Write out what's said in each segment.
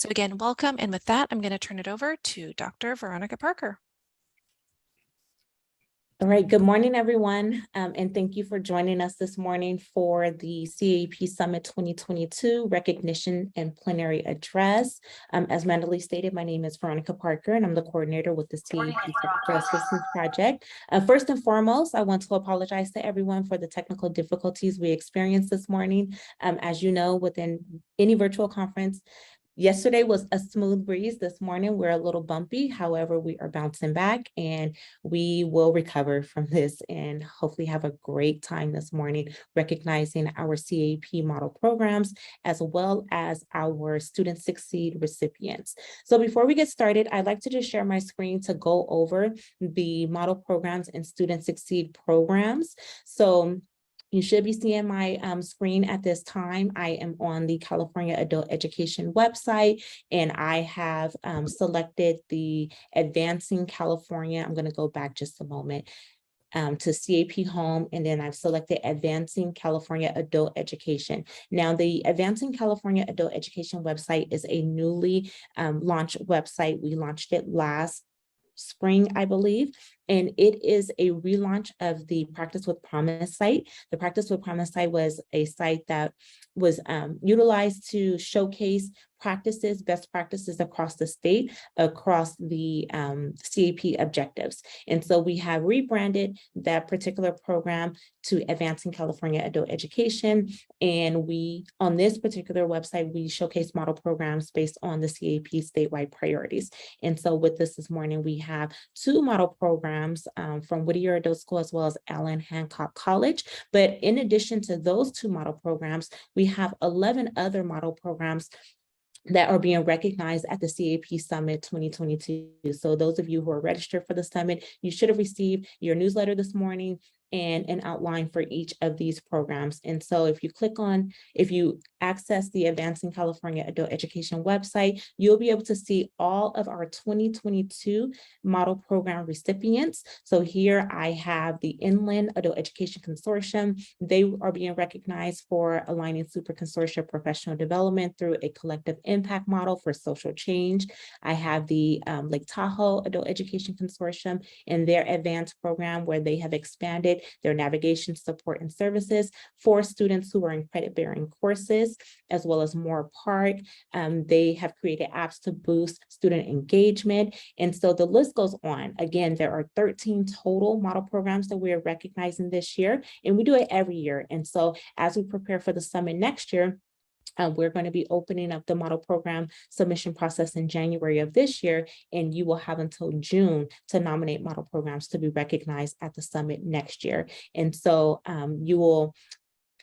So again, welcome. And with that, I'm going to turn it over to Dr. Veronica Parker. All right, good morning, everyone, and thank you for joining us this morning for the CAP Summit 2022 Recognition and Plenary Address. As Mandalee stated, my name is Veronica Parker, and I'm the coordinator with the CAP Technical Assistance Project. First and foremost, I want to apologize to everyone for the technical difficulties we experienced this morning. As you know, within any virtual conference, yesterday was a smooth breeze. This morning, we're a little bumpy. However, we are bouncing back and we will recover from this and hopefully have a great time this morning, recognizing our CAP model programs, as well as our Student Succeed recipients. So before we get started, I'd like to just share my screen to go over the model programs and Student Succeed programs. So you should be seeing my screen at this time. I am on the California Adult Education website, and I have selected the Advancing California. I'm going to go back just a moment to CAP Home, and then I've selected Advancing California Adult Education. Now, the Advancing California Adult Education website is a newly launched website. We launched it last spring, I believe, and it is a relaunch of the Practice with Promise site. The Practice with Promise site was a site that was utilized to showcase best practices across the state, across the CAP objectives. And so we have rebranded that particular program to Advancing California Adult Education. And on this particular website, we showcase model programs based on the CAP statewide priorities. And so with this morning, we have two model programs from Whittier Adult School as well as Allen Hancock College. But in addition to those two model programs, we have 11 other model programs that are being recognized at the CAP Summit 2022. So those of you who are registered for the summit, you should have received your newsletter this morning and an outline for each of these programs. And so if you access the Advancing California Adult Education website, you'll be able to see all of our 2022 model program recipients. So here I have the Inland Adult Education Consortium. They are being recognized for aligning super consortia professional development through a collective impact model for social change. I have the Lake Tahoe Adult Education Consortium and their advanced program, where they have expanded their navigation support and services for students who are in credit-bearing courses, as well as Moore Park. They have created apps to boost student engagement. And so the list goes on. Again, there are 13 total model programs that we are recognizing this year, and we do it every year. And so as we prepare for the summit next year, we're going to be opening up the model program submission process in January of this year, and you will have until June to nominate model programs to be recognized at the summit next year. And so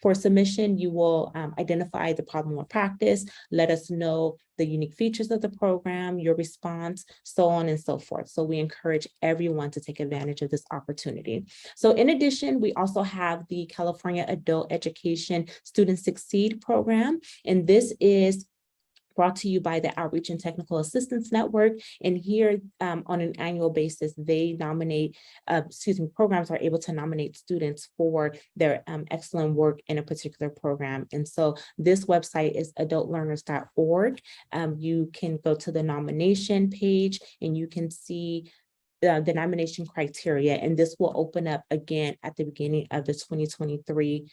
for submission, you will identify the problem or practice, let us know the unique features of the program, your response, so on and so forth. So we encourage everyone to take advantage of this opportunity. So in addition, we also have the California Adult Education Student Succeed program, and this is brought to you by the Outreach and Technical Assistance Network. And here on an annual basis, they programs are able to nominate students for their excellent work in a particular program. And so this website is adultlearners.org. You can go to the nomination page and you can see the nomination criteria, and this will open up again at the beginning of the 2023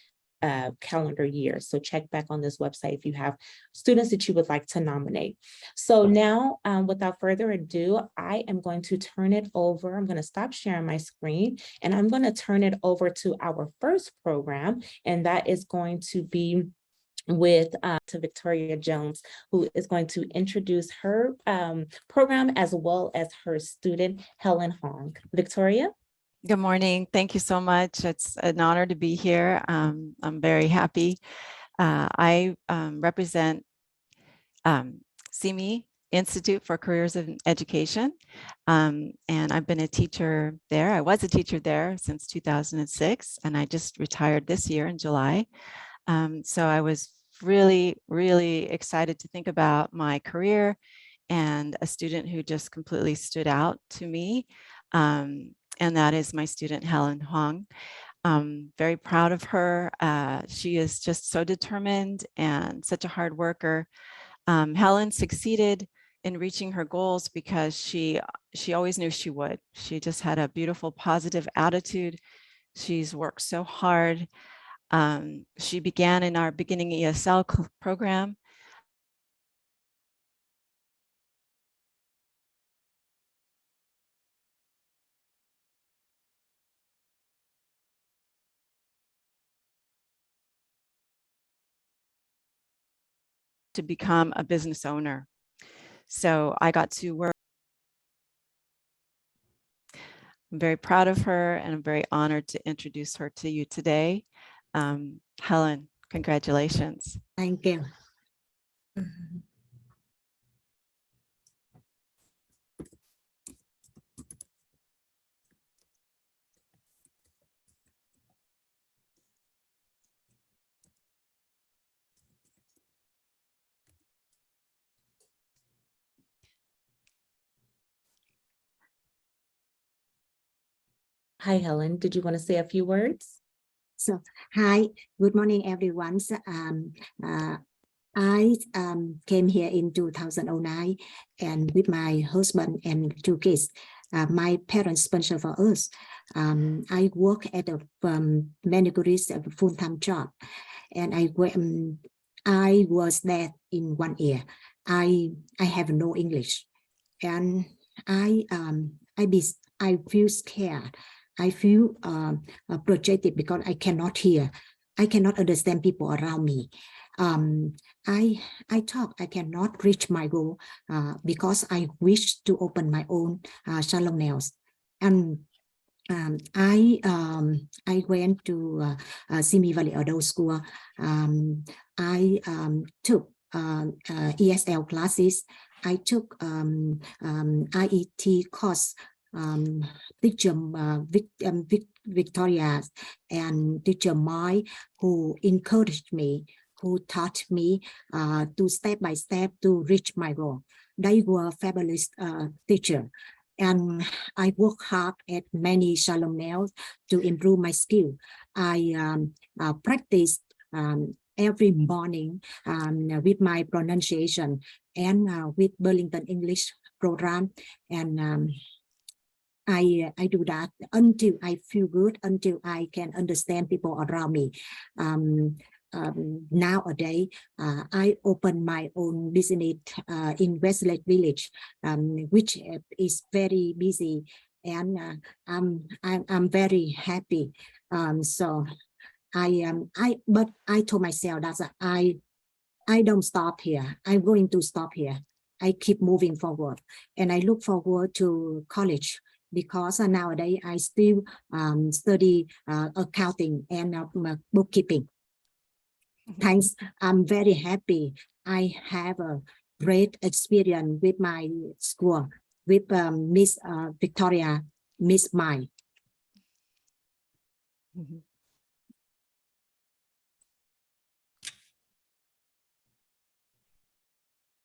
calendar year. So check back on this website if you have students that you would like to nominate. So now, without further ado, I am going to turn it over. I'm going to stop sharing my screen, and I'm going to turn it over to our first program, and that is going to be to Victoria Jones, who is going to introduce her program as well as her student, Helen Hong. Victoria? Good morning. Thank you so much. It's an honor to be here. I'm very happy. I represent CME, Institute for Careers in Education, and I've been a teacher there. I was a teacher there since 2006, and I just retired this year in July. So I was really, really excited to think about my career and a student who just completely stood out to me. And that is my student, Helen Hong. I'm very proud of her. She is just so determined and such a hard worker. Helen succeeded in reaching her goals because she always knew she would. She just had a beautiful, positive attitude. She's worked so hard. She began in our beginning ESL program. To become a business owner. So I got to work. I'm very proud of her and I'm very honored to introduce her to you today. Helen, congratulations. Thank you. Hi, Helen. Did you want to say a few words? So, hi, good morning, everyone. I came here in 2009 and with my husband and 2 kids. My parents sponsor for us. I work at a manicurist, a full-time job, and I was there in 1 year. I have no English, and I feel scared. I feel projected because I cannot hear. I cannot understand people around me. I thought I cannot reach my goal because I wish to open my own salon nails. And I went to Simi Valley Adult School. I took ESL classes. I took IET course. Teacher Victoria and teacher Mai, who encouraged me, who taught me to step by step to reach my goal. They were fabulous teacher. And I work hard at many salon nails to improve my skill. I practiced every morning with my pronunciation and with Burlington English program. And I do that until I feel good, until I can understand people around me. Nowadays, I open my own business in Westlake Village, which is very busy, and I'm very happy. But I told myself that I don't stop here. I'm going to stop here. I keep moving forward, and I look forward to college because nowadays I still study accounting and bookkeeping. Thanks. I'm very happy. I have a great experience with my school, with Miss Victoria, Miss Mai.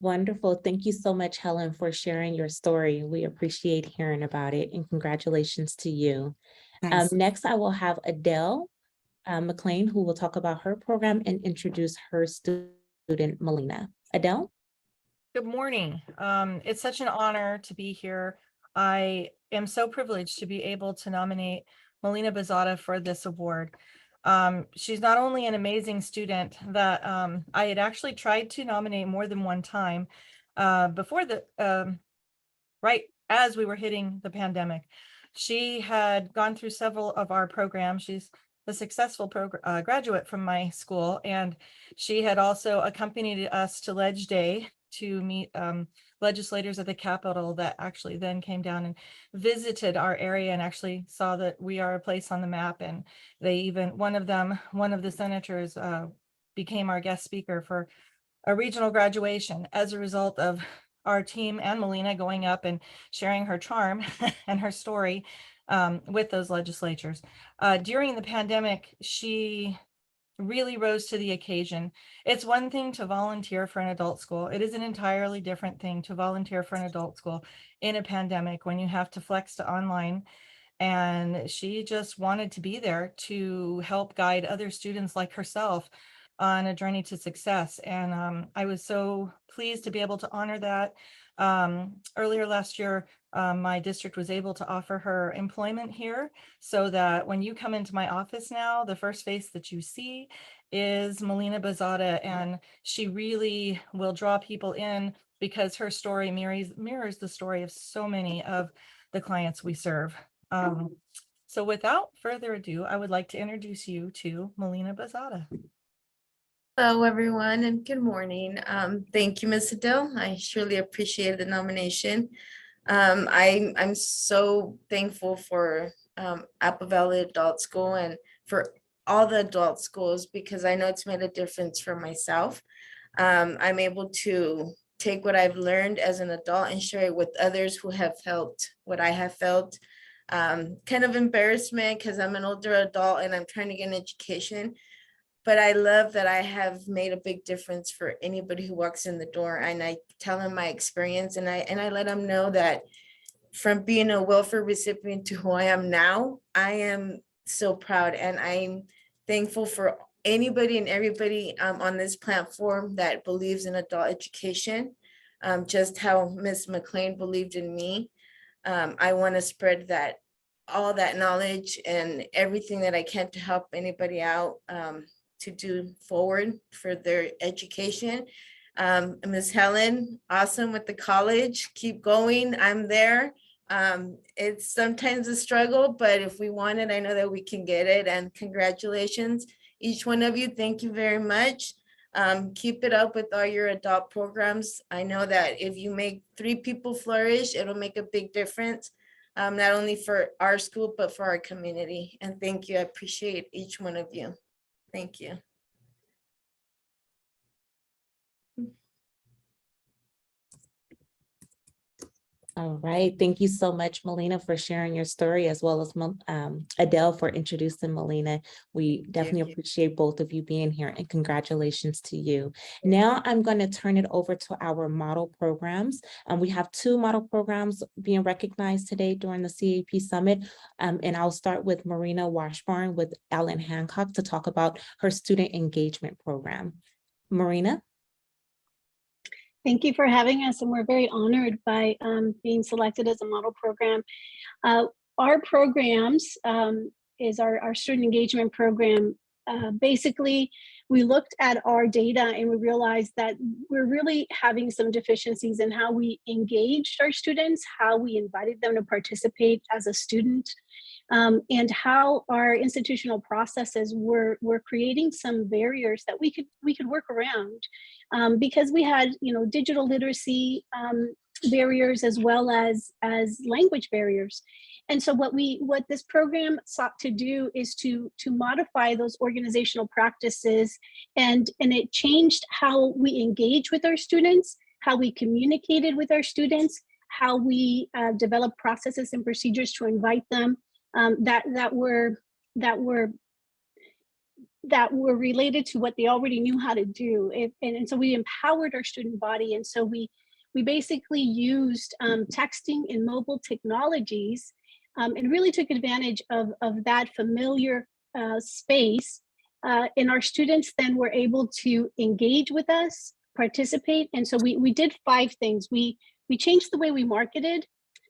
Wonderful. Thank you so much, Helen, for sharing your story. We appreciate hearing about it, and congratulations to you. Next, I will have Adele McLean, who will talk about her program and introduce her student, Melina. Adele? Good morning. It's such an honor to be here. I am so privileged to be able to nominate Melina Bezada for this award. She's not only an amazing student that I had actually tried to nominate more than one time before right as we were hitting the pandemic. She had gone through several of our programs. She's a successful graduate from my school, and she had also accompanied us to Ledge Day to meet legislators at the Capitol that actually then came down and visited our area and actually saw that we are a place on the map. And they even, one of the senators became our guest speaker for a regional graduation as a result of our team and Melina going up and sharing her charm and her story with those legislatures. During the pandemic, she really rose to the occasion. It's one thing to volunteer for an adult school. It is an entirely different thing to volunteer for an adult school in a pandemic when you have to flex to online. And she just wanted to be there to help guide other students like herself on a journey to success. And I was so pleased to be able to honor that. Earlier last year, my district was able to offer her employment here, so that when you come into my office now, the first face that you see is Melina Bazada, and she really will draw people in because her story mirrors the story of so many of the clients we serve. So without further ado, I would like to introduce you to Melina Bazada. Hello, everyone, and good morning. Thank you, Ms. Adele. I surely appreciate the nomination. I'm so thankful for Apple Valley Adult School and for all the adult schools, because I know it's made a difference for myself. I'm able to take what I've learned as an adult and share it with others who have felt what I have felt. Kind of embarrassment because I'm an older adult and I'm trying to get an education. But I love that I have made a big difference for anybody who walks in the door, and I tell them my experience, and I let them know that from being a welfare recipient to who I am now, I am so proud, and I'm thankful for anybody and everybody on this platform that believes in adult education, just how Ms. McLean believed in me. I want to spread that, all that knowledge and everything that I can to help anybody out to do forward for their education. Ms. Helen, awesome with the college. Keep going. I'm there. It's sometimes a struggle, but if we want it, I know that we can get it. And congratulations, each one of you. Thank you very much. Keep it up with all your adult programs. I know that if you make 3 people flourish, it'll make a big difference, not only for our school, but for our community. And thank you. I appreciate each one of you. Thank you. All right. Thank you so much, Melina, for sharing your story, as well as Adele for introducing Melina. We definitely appreciate both of you being here, and congratulations to you. Now I'm going to turn it over to our model programs. We have 2 model programs being recognized today during the CAP Summit. And I'll start with Marina Washburn with Ellen Hancock to talk about her student engagement program. Marina? Thank you for having us, and we're very honored by being selected as a model program. Our programs is our student engagement program. Basically, we looked at our data and we realized that we're really having some deficiencies in how we engaged our students, how we invited them to participate as a student, and how our institutional processes were creating some barriers that we could work around, because we had, digital literacy barriers as well as language barriers. And so what this program sought to do is to modify those organizational practices, and it changed how we engage with our students, how we communicated with our students, how we develop processes and procedures to invite them that were related to what they already knew how to do. And so we empowered our student body. And so we basically used texting and mobile technologies, and really took advantage of that familiar space. And our students then were able to engage with us, participate. And so we did 5 things. We changed the way we marketed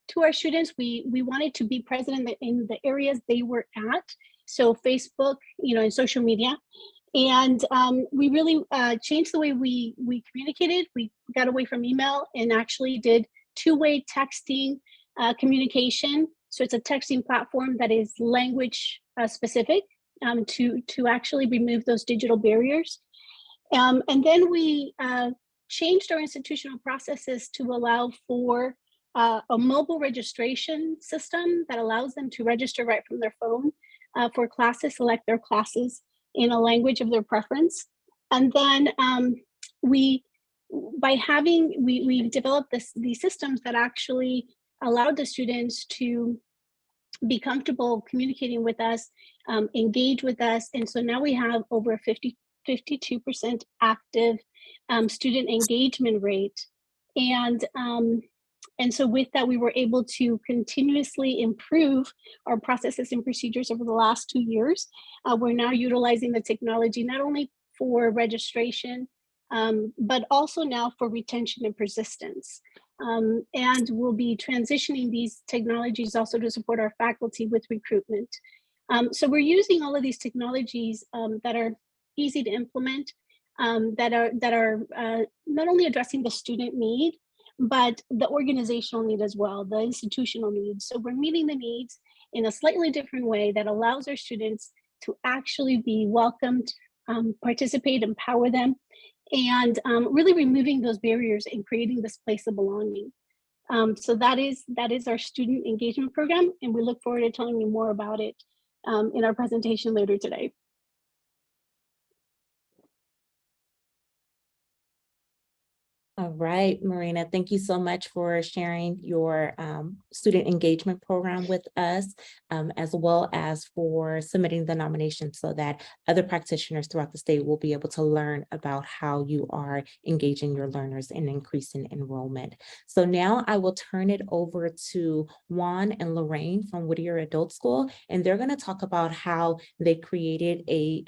to our students. We wanted to be present in the areas they were at. So Facebook, and social media. And we really changed the way we communicated. We got away from email and actually did 2-way texting communication. So it's a texting platform that is language specific to actually remove those digital barriers. And then we changed our institutional processes to allow for a mobile registration system that allows them to register right from their phone for classes, select their classes in a language of their preference. And then we developed these systems that actually allowed the students to be comfortable communicating with us, engage with us. And so now we have over 52% active student engagement rate. And so with that, we were able to continuously improve our processes and procedures over the last 2 years. We're now utilizing the technology not only for registration, but also now for retention and persistence. And we'll be transitioning these technologies also to support our faculty with recruitment. So we're using all of these technologies that are easy to implement, that are not only addressing the student need, but the organizational need as well, the institutional needs. So we're meeting the needs in a slightly different way that allows our students to actually be welcomed, participate, empower them, and really removing those barriers and creating this place of belonging. So that is our student engagement program, and we look forward to telling you more about it in our presentation later today. All right, Marina, thank you so much for sharing your student engagement program with us, as well as for submitting the nomination so that other practitioners throughout the state will be able to learn about how you are engaging your learners and increasing enrollment. So now I will turn it over to Juan and Lorraine from Whittier Adult School, and they're going to talk about how they created a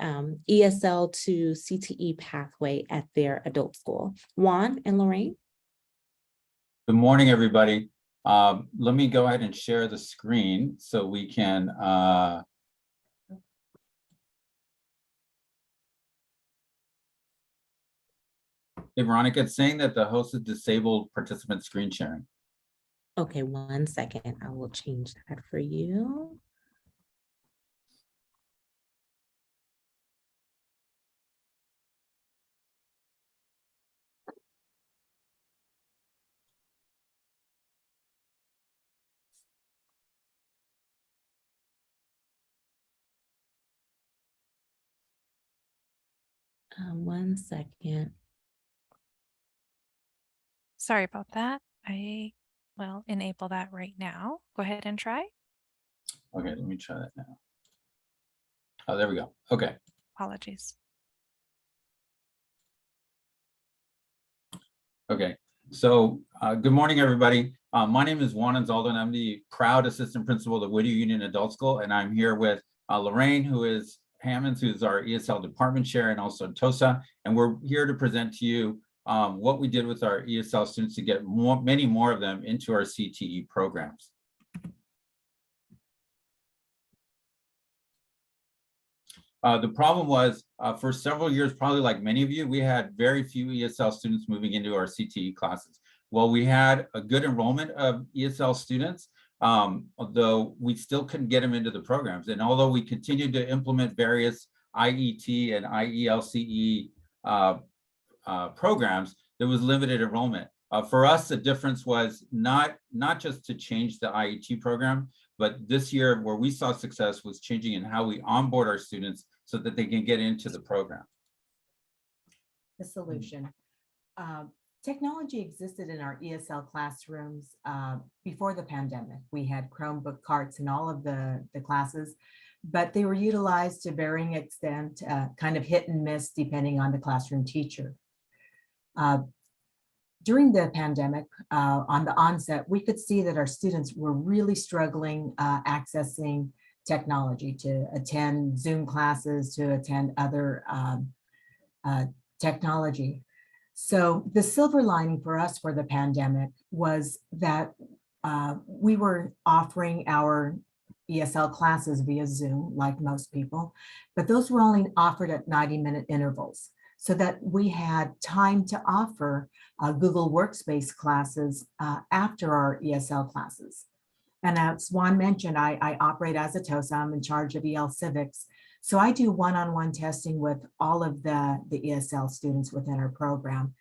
ESL to CTE pathway at their adult school. Juan and Lorraine. Good morning, everybody. Let me go ahead and share the screen so we can Hey, Veronica, it's saying that the host has disabled participant screen sharing. Okay, 1 second. I will change that for you. One second. Sorry about that. I will enable that right now. Go ahead and try. Okay, let me try that now. Oh, there we go. Okay. Apologies. Okay. So good morning, everybody. My name is Juan Anzaldo, and I'm the proud assistant principal of Whittier Union Adult School. And I'm here with Lorraine, who is Hammonds, who's our ESL department chair, and also Tosa. And we're here to present to you what we did with our ESL students to get many more of them into our CTE programs. The problem was for several years, probably like many of you, we had very few ESL students moving into our CTE classes. Well, we had a good enrollment of ESL students, although we still couldn't get them into the programs. And although we continued to implement various IET and IELCE programs, there was limited enrollment. For us, the difference was not just to change the IET program, but this year where we saw success was changing in how we onboard our students so that they can get into the program. The solution. Technology existed in our ESL classrooms before the pandemic. We had Chromebook carts in all of the classes, but they were utilized to varying extent, kind of hit and miss depending on the classroom teacher. During the pandemic, on the onset, we could see that our students were really struggling accessing technology to attend Zoom classes, to attend other technology. So the silver lining for us for the pandemic was that we were offering our ESL classes via Zoom, like most people, but those were only offered at 90-minute intervals, so that we had time to offer Google Workspace classes after our ESL classes. And as Juan mentioned, I operate as a TOSA. I'm in charge of EL Civics. So I do one-on-one testing with all of the ESL students within our program.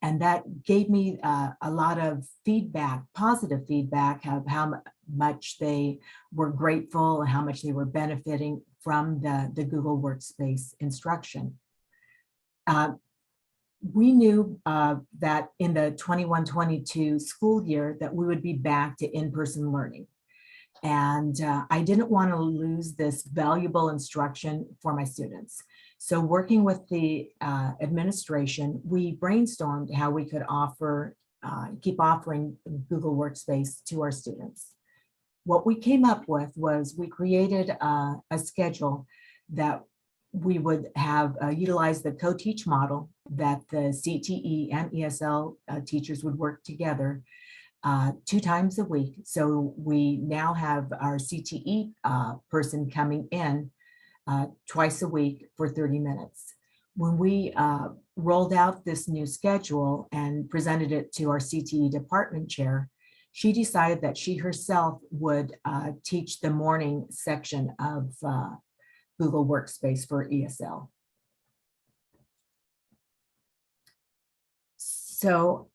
And that gave me a lot of feedback, positive feedback of how much they were grateful and how much they were benefiting from the Google Workspace instruction. We knew that in the 21-22 school year that we would be back to in-person learning. And I didn't want to lose this valuable instruction for my students. So working with the administration, we brainstormed how we could keep offering Google Workspace to our students. What we came up with was we created a schedule that we would have utilized the co-teach model that the CTE and ESL teachers would work together 2 times a week. So we now have our CTE person coming in twice a week for 30 minutes. When we rolled out this new schedule and presented it to our CTE department chair, she decided that she herself would teach the morning section of Google Workspace for ESL. So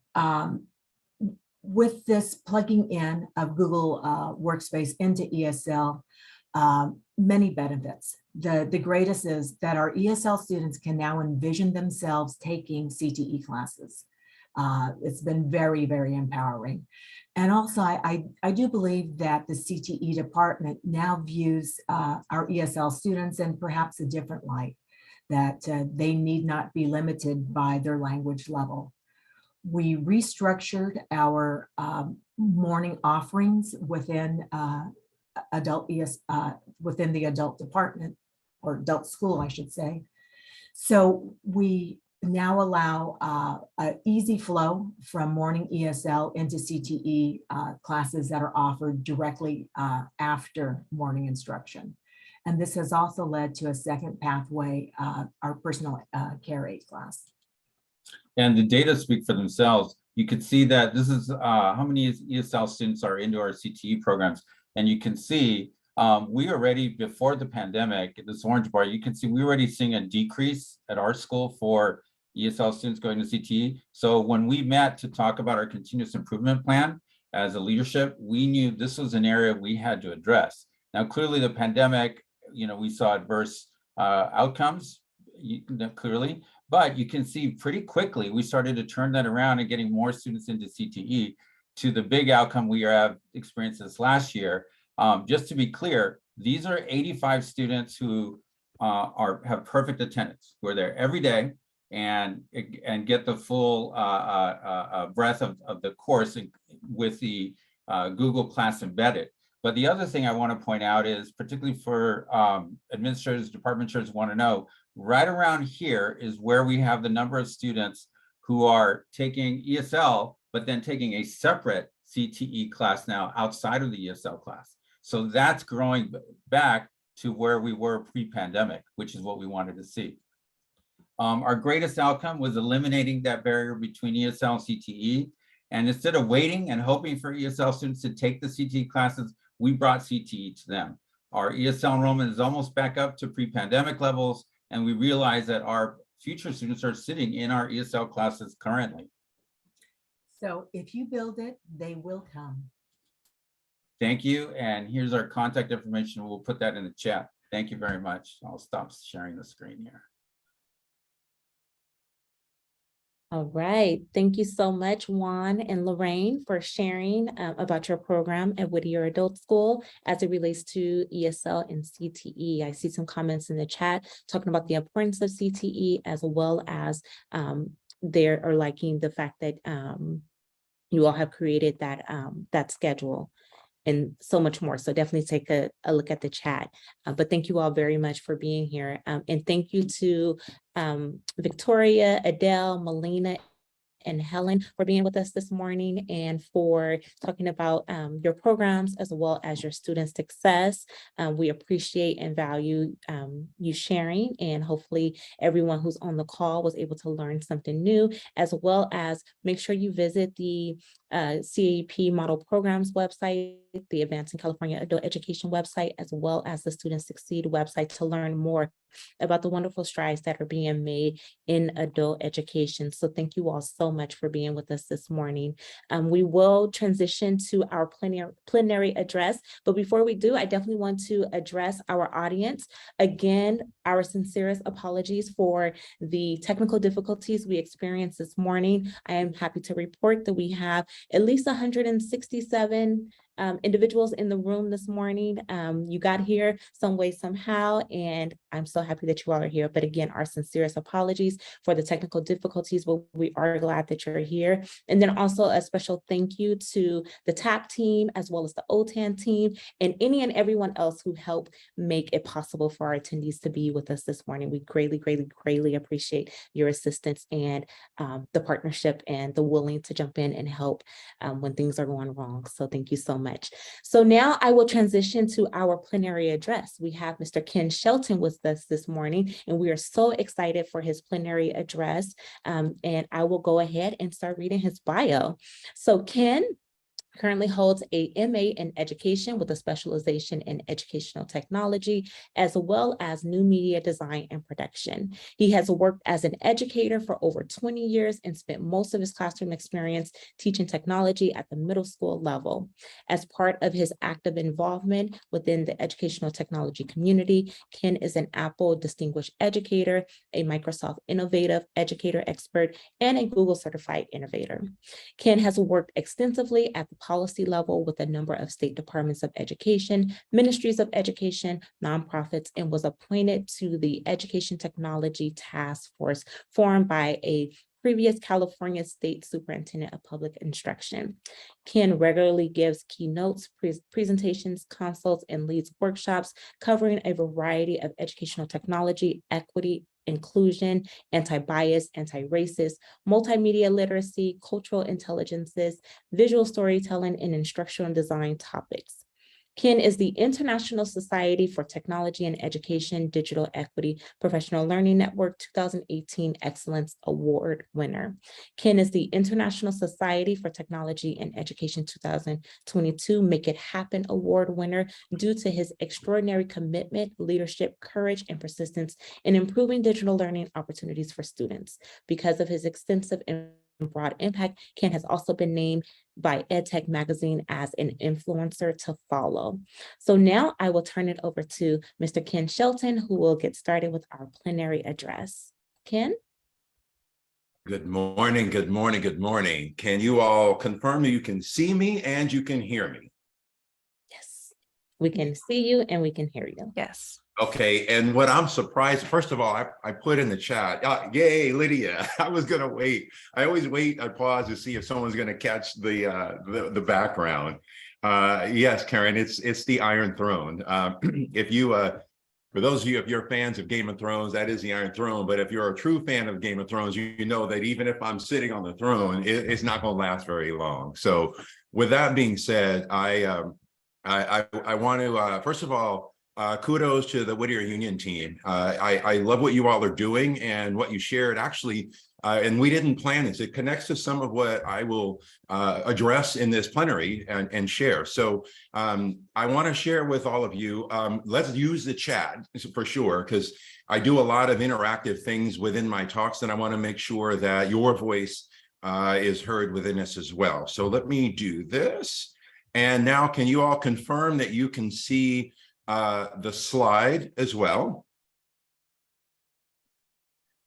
with this plugging in of Google Workspace into ESL, many benefits. The greatest is that our ESL students can now envision themselves taking CTE classes. It's been very, very empowering. And also, I do believe that the CTE department now views our ESL students in perhaps a different light, that they need not be limited by their language level. We restructured our morning offerings within within the adult department, or adult school, I should say. So we now allow an easy flow from morning ESL into CTE classes that are offered directly after morning instruction. And this has also led to a second pathway, our personal care aid class. And the data speak for themselves. You can see that this is how many ESL students are into our CTE programs. And you can see we already, before the pandemic, this orange bar, you can see we're already seeing a decrease at our school for ESL students going to CTE. So when we met to talk about our continuous improvement plan as a leadership, we knew this was an area we had to address. Now, clearly the pandemic, we saw adverse outcomes, clearly, but you can see pretty quickly we started to turn that around and getting more students into CTE to the big outcome we have experienced this last year. Just to be clear, these are 85 students who have perfect attendance, who are there every day and get the full breadth of the course with the Google class embedded. But the other thing I want to point out is, particularly for administrators, department chairs want to know, right around here is where we have the number of students who are taking ESL, but then taking a separate CTE class now outside of the ESL class. So that's growing back to where we were pre-pandemic, which is what we wanted to see. Our greatest outcome was eliminating that barrier between ESL and CTE. And instead of waiting and hoping for ESL students to take the CTE classes, we brought CTE to them. Our ESL enrollment is almost back up to pre-pandemic levels, and we realize that our future students are sitting in our ESL classes currently. So if you build it, they will come. Thank you. And here's our contact information. We'll put that in the chat. Thank you very much. I'll stop sharing the screen here. All right. Thank you so much, Juan and Lorraine, for sharing about your program at Whittier Adult School as it relates to ESL and CTE. I see some comments in the chat talking about the importance of CTE, as well as they are liking the fact that you all have created that schedule and so much more. So definitely take a look at the chat. But thank you all very much for being here. And thank you to Victoria, Adele, Melina, and Helen for being with us this morning and for talking about your programs as well as your student success. We appreciate and value you sharing, and hopefully everyone who's on the call was able to learn something new, as well as make sure you visit the CAP Model Programs website, the Advancing California Adult Education website, as well as the Student Succeed website to learn more about the wonderful strides that are being made in adult education. So thank you all so much for being with us this morning. We will transition to our plenary address, but before we do, I definitely want to address our audience. Again, our sincerest apologies for the technical difficulties we experienced this morning. I am happy to report that we have at least 167 individuals in the room this morning. You got here some way, somehow, and I'm so happy that you all are here. But again, our sincerest apologies for the technical difficulties, but we are glad that you're here. And then also a special thank you to the TAP team, as well as the OTAN team, and any and everyone else who helped make it possible for our attendees to be with us this morning. We greatly, greatly, greatly appreciate your assistance and the partnership and the willing to jump in and help when things are going wrong. So thank you so much. So now I will transition to our plenary address. We have Mr. Ken Shelton with us this morning, and we are so excited for his plenary address. And I will go ahead and start reading his bio. So Ken currently holds a MA in education with a specialization in educational technology, as well as new media design and production. He has worked as an educator for over 20 years and spent most of his classroom experience teaching technology at the middle school level. As part of his active involvement within the educational technology community, Ken is an Apple Distinguished Educator, a Microsoft Innovative Educator Expert, and a Google Certified Innovator. Ken has worked extensively at the policy level with a number of state departments of education, ministries of education, nonprofits, and was appointed to the Education Technology Task Force formed by a previous California State Superintendent of Public Instruction. Ken regularly gives keynotes, presentations, consults, and leads workshops covering a variety of educational technology, equity, inclusion, anti-bias, anti-racist, multimedia literacy, cultural intelligences, visual storytelling, and instructional design topics. Ken is the International Society for Technology and Education Digital Equity Professional Learning Network 2018 Excellence Award winner. Ken is the International Society for Technology and Education 2022 Make It Happen Award winner due to his extraordinary commitment, leadership, courage, and persistence in improving digital learning opportunities for students. Because of his extensive and broad impact, Ken has also been named by EdTech Magazine as an influencer to follow. So now I will turn it over to Mr. Ken Shelton, who will get started with our plenary address. Ken? Good morning, good morning, good morning. Can you all confirm that you can see me and you can hear me? Yes, we can see you and we can hear you. Yes. Okay, and what I'm surprised, first of all, I put in the chat, yay, Lydia, I was gonna wait. I always wait, I pause to see if someone's gonna catch the background. Yes, Karen, it's the Iron Throne. If you, for those of you, if you're fans of Game of Thrones, that is the Iron Throne. But if you're a true fan of Game of Thrones, you know that even if I'm sitting on the throne, it's not gonna last very long. So with that being said, I want to, first of all, kudos to the Whittier Union team. I love what you all are doing and what you shared actually, and we didn't plan this. It connects to some of what I will address in this plenary and share. So I want to share with all of you, let's use the chat for sure, because I do a lot of interactive things within my talks, and I want to make sure that your voice is heard within this as well. So let me do this. And now can you all confirm that you can see the slide as well?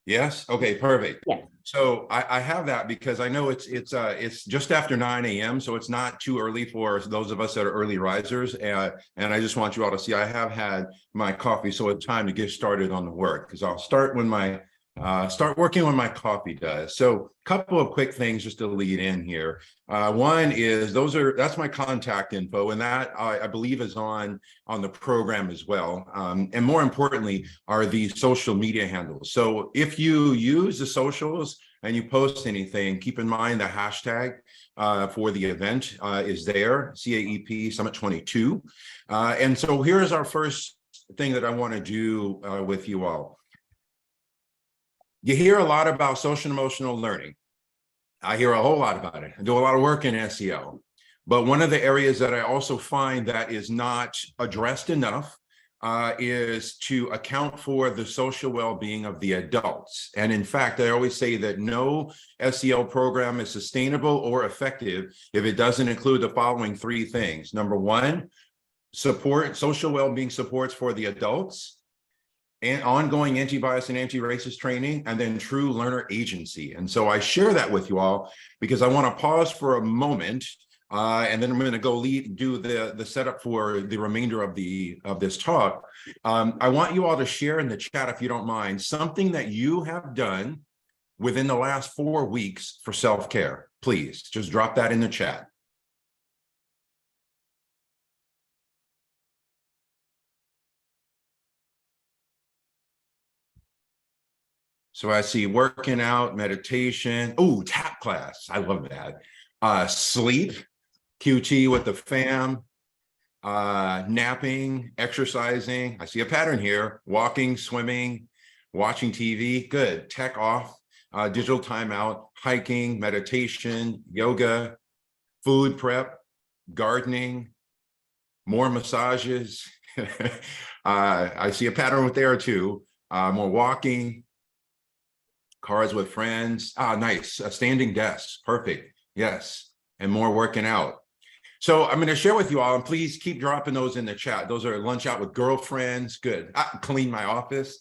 Yes. Okay. Perfect. Yeah. So I have that because I know it's just after 9 a.m. So it's not too early for those of us that are early risers. And I just want you all to see I have had my coffee, so it's time to get started on the work, because I'll start when my start working when my coffee does. So a couple of quick things just to lead in here. One is that's my contact info, and that I believe is on the program as well. And more importantly are the social media handles. So if you use the socials and you post anything, keep in mind the hashtag for the event is there, CAEP Summit 22. And so here's our first thing that I want to do with you all. You hear a lot about social emotional learning. I hear a whole lot about it. I do a lot of work in SEL. But one of the areas that I also find that is not addressed enough is to account for the social well-being of the adults. And in fact, I always say that no SEL program is sustainable or effective if it doesn't include the following three things. Number one, social well-being supports for the adults, and ongoing anti-bias and anti-racist training, and then true learner agency. And so I share that with you all because I want to pause for a moment And then I'm going to go do the setup for the remainder of this talk. I want you all to share in the chat, if you don't mind, something that you have done within the last 4 weeks for self-care. Please just drop that in the chat. So I see working out, meditation. Oh, tap class. I love that. Sleep, QT with the fam, napping, exercising. I see a pattern here. Walking, swimming, watching TV. Good. Tech off, digital timeout, hiking, meditation, yoga, food prep, gardening, more massages. I see a pattern with there too. More walking, cars with friends. Nice. A standing desk. Perfect. Yes. And more working out. So I'm going to share with you all, and please keep dropping those in the chat. Those are lunch out with girlfriends. Good. Clean my office.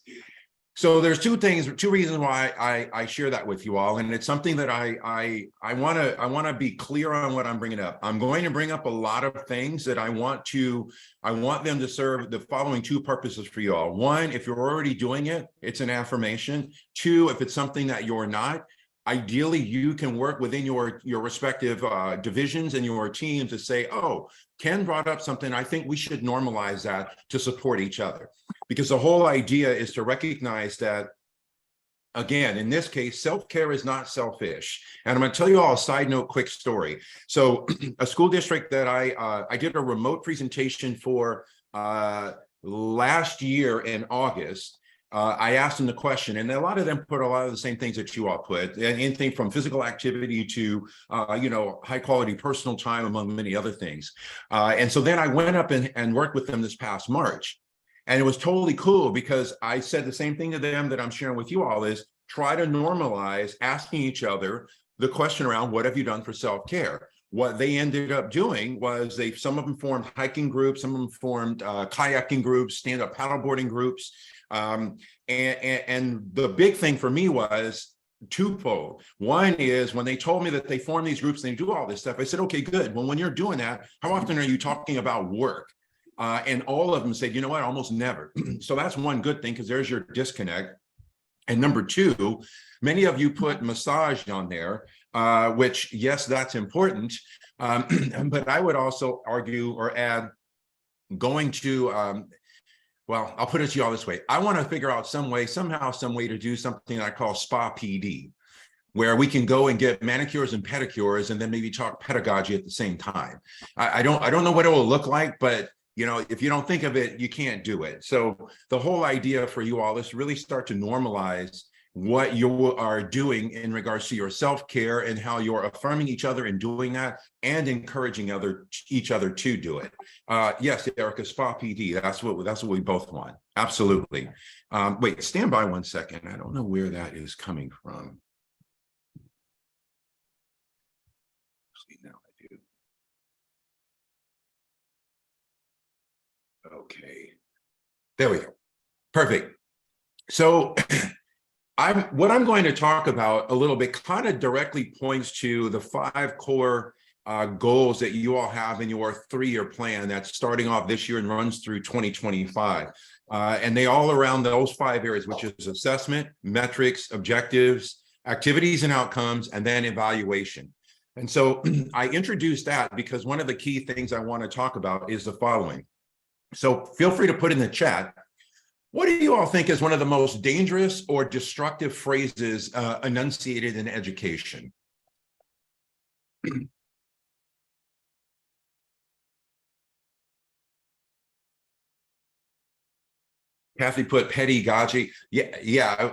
So there's two reasons why I share that with you all, and it's something that I want to be clear on what I'm bringing up. I'm going to bring up a lot of things that I want them to serve the following two purposes for you all. One, if you're already doing it, it's an affirmation. Two, if it's something that you're not, ideally you can work within your respective divisions and your team to say, oh, Ken brought up something, I think we should normalize that to support each other. Because the whole idea is to recognize that, again, in this case, self-care is not selfish. And I'm going to tell you all a side note, quick story. So a school district that I did a remote presentation for last year in August. I asked them the question, and a lot of them put a lot of the same things that you all put, anything from physical activity to, high quality personal time, among many other things. And so then I went up and worked with them this past March. And it was totally cool because I said the same thing to them that I'm sharing with you all is try to normalize asking each other the question around what have you done for self-care? What they ended up doing was some of them formed hiking groups, some of them formed kayaking groups, stand-up paddleboarding groups. And the big thing for me was twofold. One is when they told me that they form these groups and they do all this stuff, I said, okay, good. Well, when you're doing that, how often are you talking about work? And all of them said, you know what, almost never. So that's one good thing because there's your disconnect. And number two, many of you put massage on there, which, yes, that's important. But I would also argue or add going to, well, I'll put it to you all this way. I want to figure out some way to do something I call spa PD, where we can go and get manicures and pedicures and then maybe talk pedagogy at the same time. I don't know what it will look like, but if you don't think of it, you can't do it. So the whole idea for you all is to really start to normalize what you are doing in regards to your self-care and how you're affirming each other in doing that and encouraging each other to do it. Yes, Erica, Spa PD, that's what we both want. Absolutely. Wait, stand by one second. I don't know where that is coming from. See, now I do. Okay, there we go. Perfect. So what I'm going to talk about a little bit kind of directly points to the 5 core goals that you all have in your 3-year plan that's starting off this year and runs through 2025. And they all around those 5 areas, which is assessment, metrics, objectives, activities and outcomes, and then evaluation. And so I introduced that because one of the key things I want to talk about is the following. So feel free to put in the chat, what do you all think is one of the most dangerous or destructive phrases enunciated in education? Kathy put pedagogy. Yeah.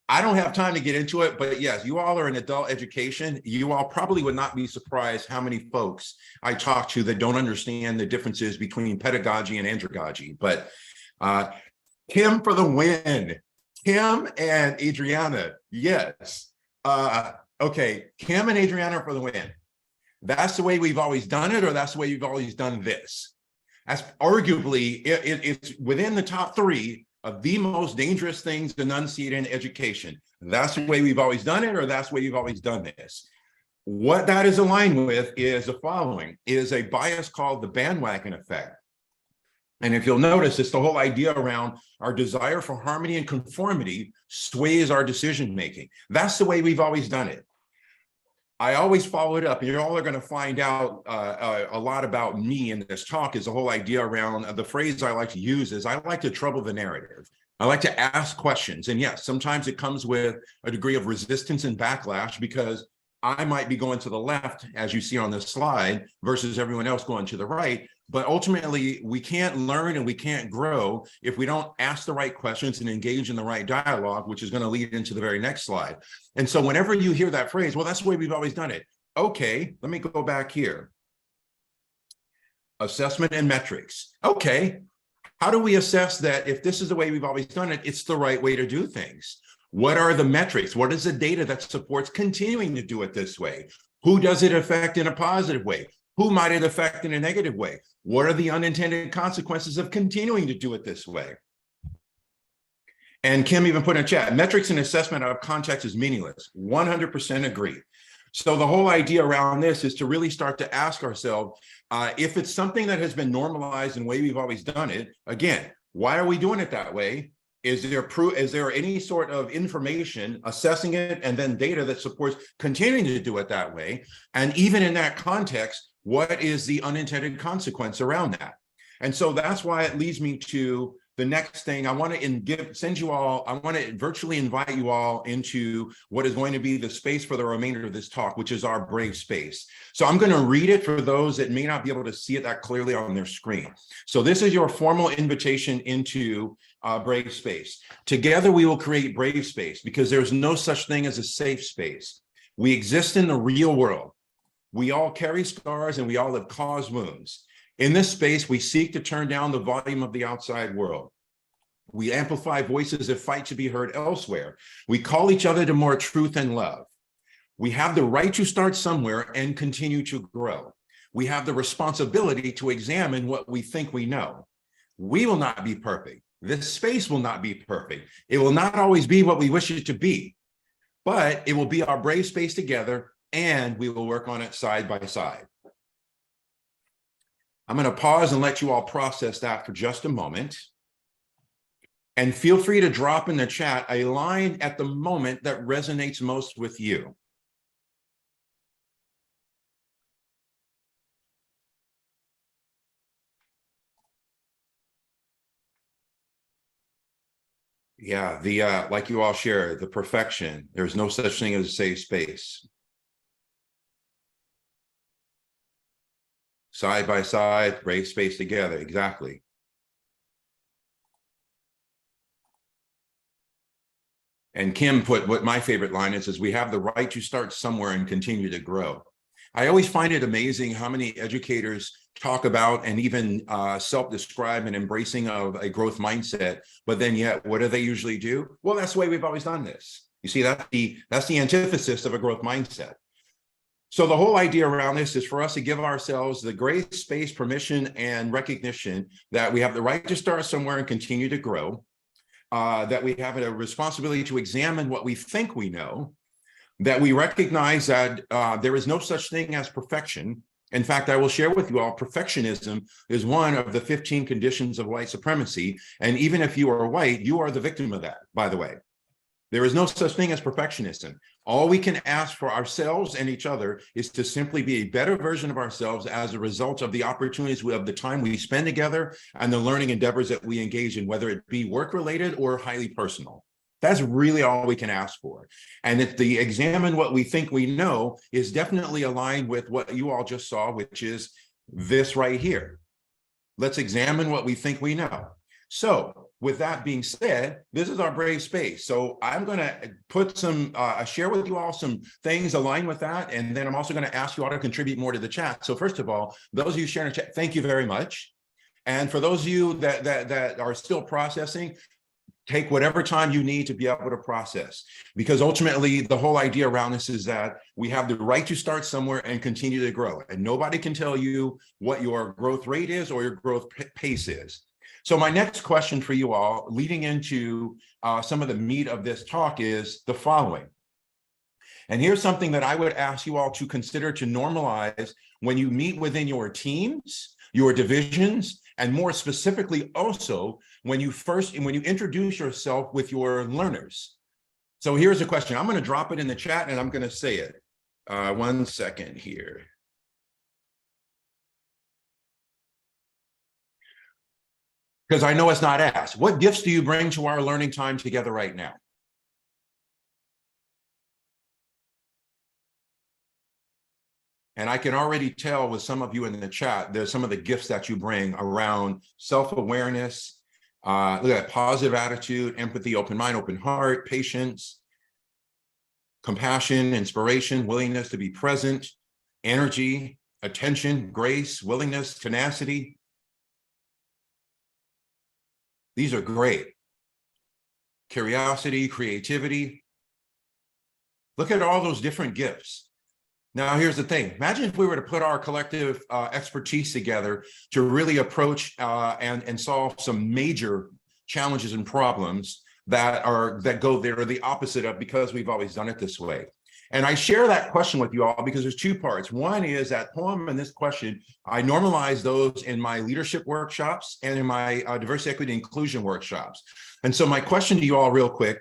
I don't have time to get into it, but yes, you all are in adult education. You all probably would not be surprised how many folks I talk to that don't understand the differences between pedagogy and andragogy. But Kim for the win. Kim and Adriana, yes. Okay, Kim and Adriana for the win. That's the way we've always done it, or that's the way you've always done this. That's arguably, it's within the top 3 of the most dangerous things enunciated in education. That's the way we've always done it, or that's the way you've always done this. What that is aligned with is the following, is a bias called the bandwagon effect. And if you'll notice, it's the whole idea around our desire for harmony and conformity sways our decision-making. That's the way we've always done it. I always follow it up, and you all are going to find out a lot about me in this talk. Is the whole idea around the phrase I like to use is I like to trouble the narrative. I like to ask questions. And yes, sometimes it comes with a degree of resistance and backlash because I might be going to the left, as you see on this slide, versus everyone else going to the right. But ultimately, we can't learn and we can't grow if we don't ask the right questions and engage in the right dialogue, which is going to lead into the very next slide. And so whenever you hear that phrase, well, that's the way we've always done it. Okay, let me go back here. Assessment and metrics. Okay, how do we assess that if this is the way we've always done it, it's the right way to do things? What are the metrics? What is the data that supports continuing to do it this way? Who does it affect in a positive way? Who might it affect in a negative way? What are the unintended consequences of continuing to do it this way? And Kim even put in chat, metrics and assessment out of context is meaningless. 100% agree. So the whole idea around this is to really start to ask ourselves, if it's something that has been normalized in the way we've always done it, again, why are we doing it that way? Is there any sort of information assessing it and then data that supports continuing to do it that way? And even in that context, what is the unintended consequence around that? And so that's why it leads me to the next thing. I want to virtually invite you all into what is going to be the space for the remainder of this talk, which is our brave space. So I'm going to read it for those that may not be able to see it that clearly on their screen. So this is your formal invitation into brave space. Together we will create brave space because there's no such thing as a safe space. We exist in the real world. We all carry scars and we all have caused wounds. In this space, we seek to turn down the volume of the outside world. We amplify voices that fight to be heard elsewhere. We call each other to more truth and love. We have the right to start somewhere and continue to grow. We have the responsibility to examine what we think we know. We will not be perfect. This space will not be perfect. It will not always be what we wish it to be, but it will be our brave space together, and we will work on it side by side. I'm going to pause and let you all process that for just a moment. And feel free to drop in the chat a line at the moment that resonates most with you. Yeah, like you all share, the perfection. There's no such thing as a safe space. Side by side, brave space together, exactly. And Kim put what my favorite line is we have the right to start somewhere and continue to grow. I always find it amazing how many educators talk about and even self-describe an embracing of a growth mindset, but then yet, what do they usually do? Well, that's the way we've always done this. You see, that's the antithesis of a growth mindset. So the whole idea around this is for us to give ourselves the great space, permission, and recognition that we have the right to start somewhere and continue to grow, that we have a responsibility to examine what we think we know, that we recognize that there is no such thing as perfection. In fact, I will share with you all, perfectionism is one of the 15 conditions of white supremacy. And even if you are white, you are the victim of that, by the way. There is no such thing as perfectionism. All we can ask for ourselves and each other is to simply be a better version of ourselves as a result of the opportunities of the time we spend together and the learning endeavors that we engage in, whether it be work-related or highly personal. That's really all we can ask for. And if the examine what we think we know is definitely aligned with what you all just saw, which is this right here. Let's examine what we think we know. So with that being said, this is our brave space. So I'm going to put share with you all some things aligned with that. And then I'm also going to ask you all to contribute more to the chat. So first of all, those of you sharing the chat, thank you very much. And for those of you that are still processing, take whatever time you need to be able to process, because ultimately the whole idea around this is that we have the right to start somewhere and continue to grow. And nobody can tell you what your growth rate is or your growth pace is. So my next question for you all, leading into some of the meat of this talk, is the following. And here's something that I would ask you all to consider to normalize when you meet within your teams, your divisions, and more specifically also when you introduce yourself with your learners. So here's a question. I'm going to drop it in the chat and I'm going to say it. 1 second here. Because I know it's not asked. What gifts do you bring to our learning time together right now? And I can already tell with some of you in the chat, there's some of the gifts that you bring around self-awareness, look at positive attitude, empathy, open mind, open heart, patience, compassion, inspiration, willingness to be present, energy, attention, grace, willingness, tenacity. These are great. Curiosity, creativity. Look at all those different gifts. Now, here's the thing. Imagine if we were to put our collective expertise together to really approach and solve some major challenges and problems that are the opposite of because we've always done it this way. And I share that question with you all because there's two parts. One is that poem and this question, I normalize those in my leadership workshops and in my diversity, equity, inclusion workshops. And so my question to you all real quick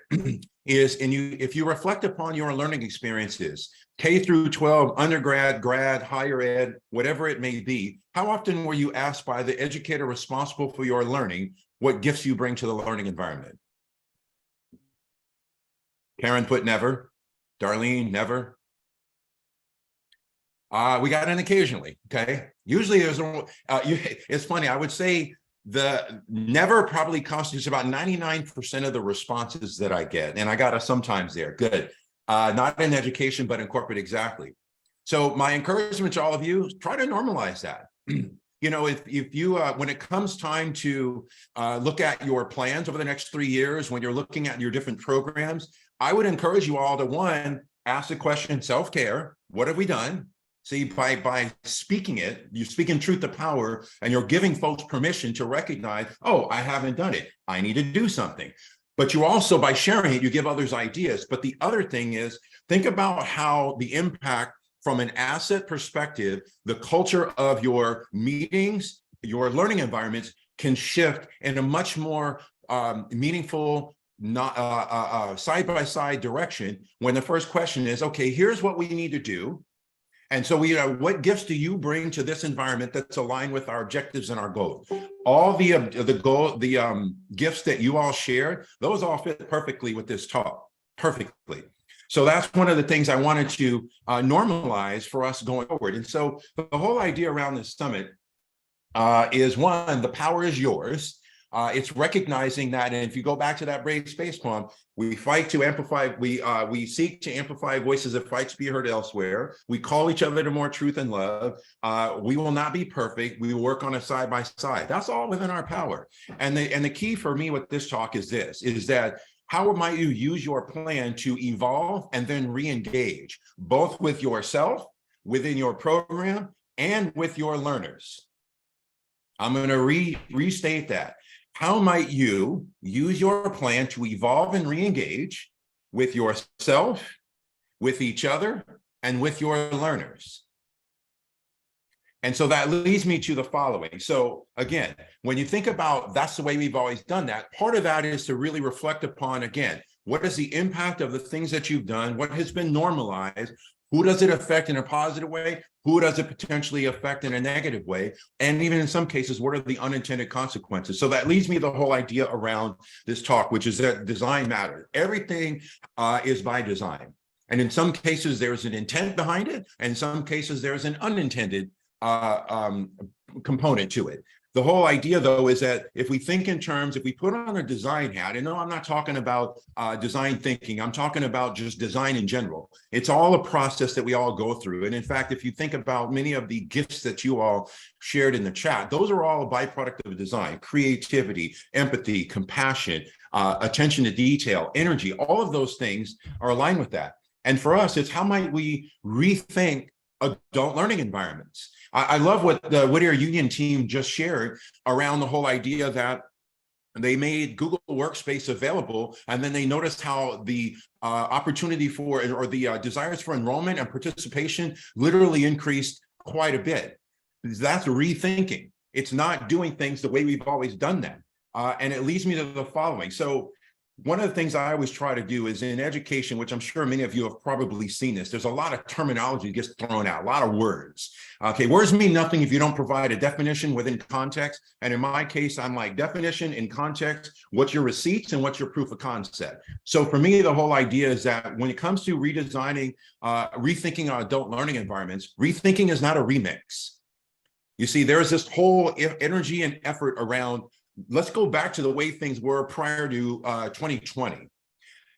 is, if you reflect upon your learning experiences, K through 12, undergrad, grad, higher ed, whatever it may be, how often were you asked by the educator responsible for your learning what gifts you bring to the learning environment? Karen put never. Darlene, never. We got an occasionally, okay? Usually there's it's funny, I would say the never probably constitutes about 99% of the responses that I get. And I got a sometimes there, good. Not in education, but in corporate, exactly. So my encouragement to all of you, try to normalize that. You know, if you, when it comes time to look at your plans over the next 3 years, when you're looking at your different programs, I would encourage you all to, one, ask the question, self-care, what have we done? See, by speaking it, you speak in truth to power, and you're giving folks permission to recognize, oh, I haven't done it. I need to do something. But you also, by sharing it, you give others ideas. But the other thing is, think about how the impact from an asset perspective, the culture of your meetings, your learning environments can shift in a much more meaningful, not side-by-side direction when the first question is, okay, here's what we need to do. And so what gifts do you bring to this environment that's aligned with our objectives and our goals? All the gifts that you all shared, those all fit perfectly with this talk, perfectly. So that's one of the things I wanted to normalize for us going forward. And so the whole idea around this summit is, one, the power is yours. It's recognizing that, and if you go back to that Brave Space poem, we fight to amplify, we seek to amplify voices that fight to be heard elsewhere. We call each other to more truth and love. We will not be perfect. We will work on a side by side. That's all within our power. And the key for me with this talk is this, is that how might you use your plan to evolve and then re-engage, both with yourself, within your program, and with your learners? I'm going to restate that. How might you use your plan to evolve and re-engage with yourself, with each other, and with your learners? And so that leads me to the following. So again, when you think about that's the way we've always done that, part of that is to really reflect upon, again, what is the impact of the things that you've done? What has been normalized? Who does it affect in a positive way? Who does it potentially affect in a negative way? And even in some cases, what are the unintended consequences? So that leads me to the whole idea around this talk, which is that design matters. Everything is by design. And in some cases, there's an intent behind it. And in some cases, there's an unintended component to it. The whole idea, though, is that if we think in terms, if we put on a design hat, and no, I'm not talking about design thinking, I'm talking about just design in general. It's all a process that we all go through. And in fact, if you think about many of the gifts that you all shared in the chat, those are all a byproduct of design: creativity, empathy, compassion, attention to detail, energy. All of those things are aligned with that. And for us, it's how might we rethink adult learning environments. I love what the Whittier Union team just shared around the whole idea that they made Google Workspace available, and then they noticed how the opportunity for, or the desires for enrollment and participation literally increased quite a bit. That's rethinking. It's not doing things the way we've always done them. And it leads me to the following. So one of the things I always try to do is in education, which I'm sure many of you have probably seen this, there's a lot of terminology that gets thrown out, a lot of words. Okay, words mean nothing if you don't provide a definition within context. And in my case, I'm like, definition in context, what's your receipts and what's your proof of concept? So for me, the whole idea is that when it comes to redesigning, rethinking our adult learning environments, rethinking is not a remix. You see, there's this whole energy and effort around, let's go back to the way things were prior to 2020.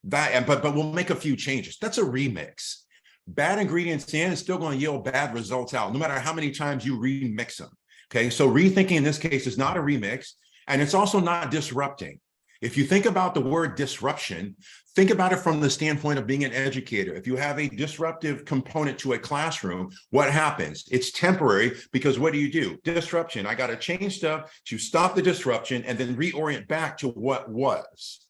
But we'll make a few changes. That's a remix. Bad ingredients in is still going to yield bad results out, no matter how many times you remix them. Okay, so rethinking in this case is not a remix, and it's also not disrupting. If you think about the word disruption, think about it from the standpoint of being an educator. If you have a disruptive component to a classroom, what happens? It's temporary, because what do? Disruption. I got to change stuff to stop the disruption and then reorient back to what was.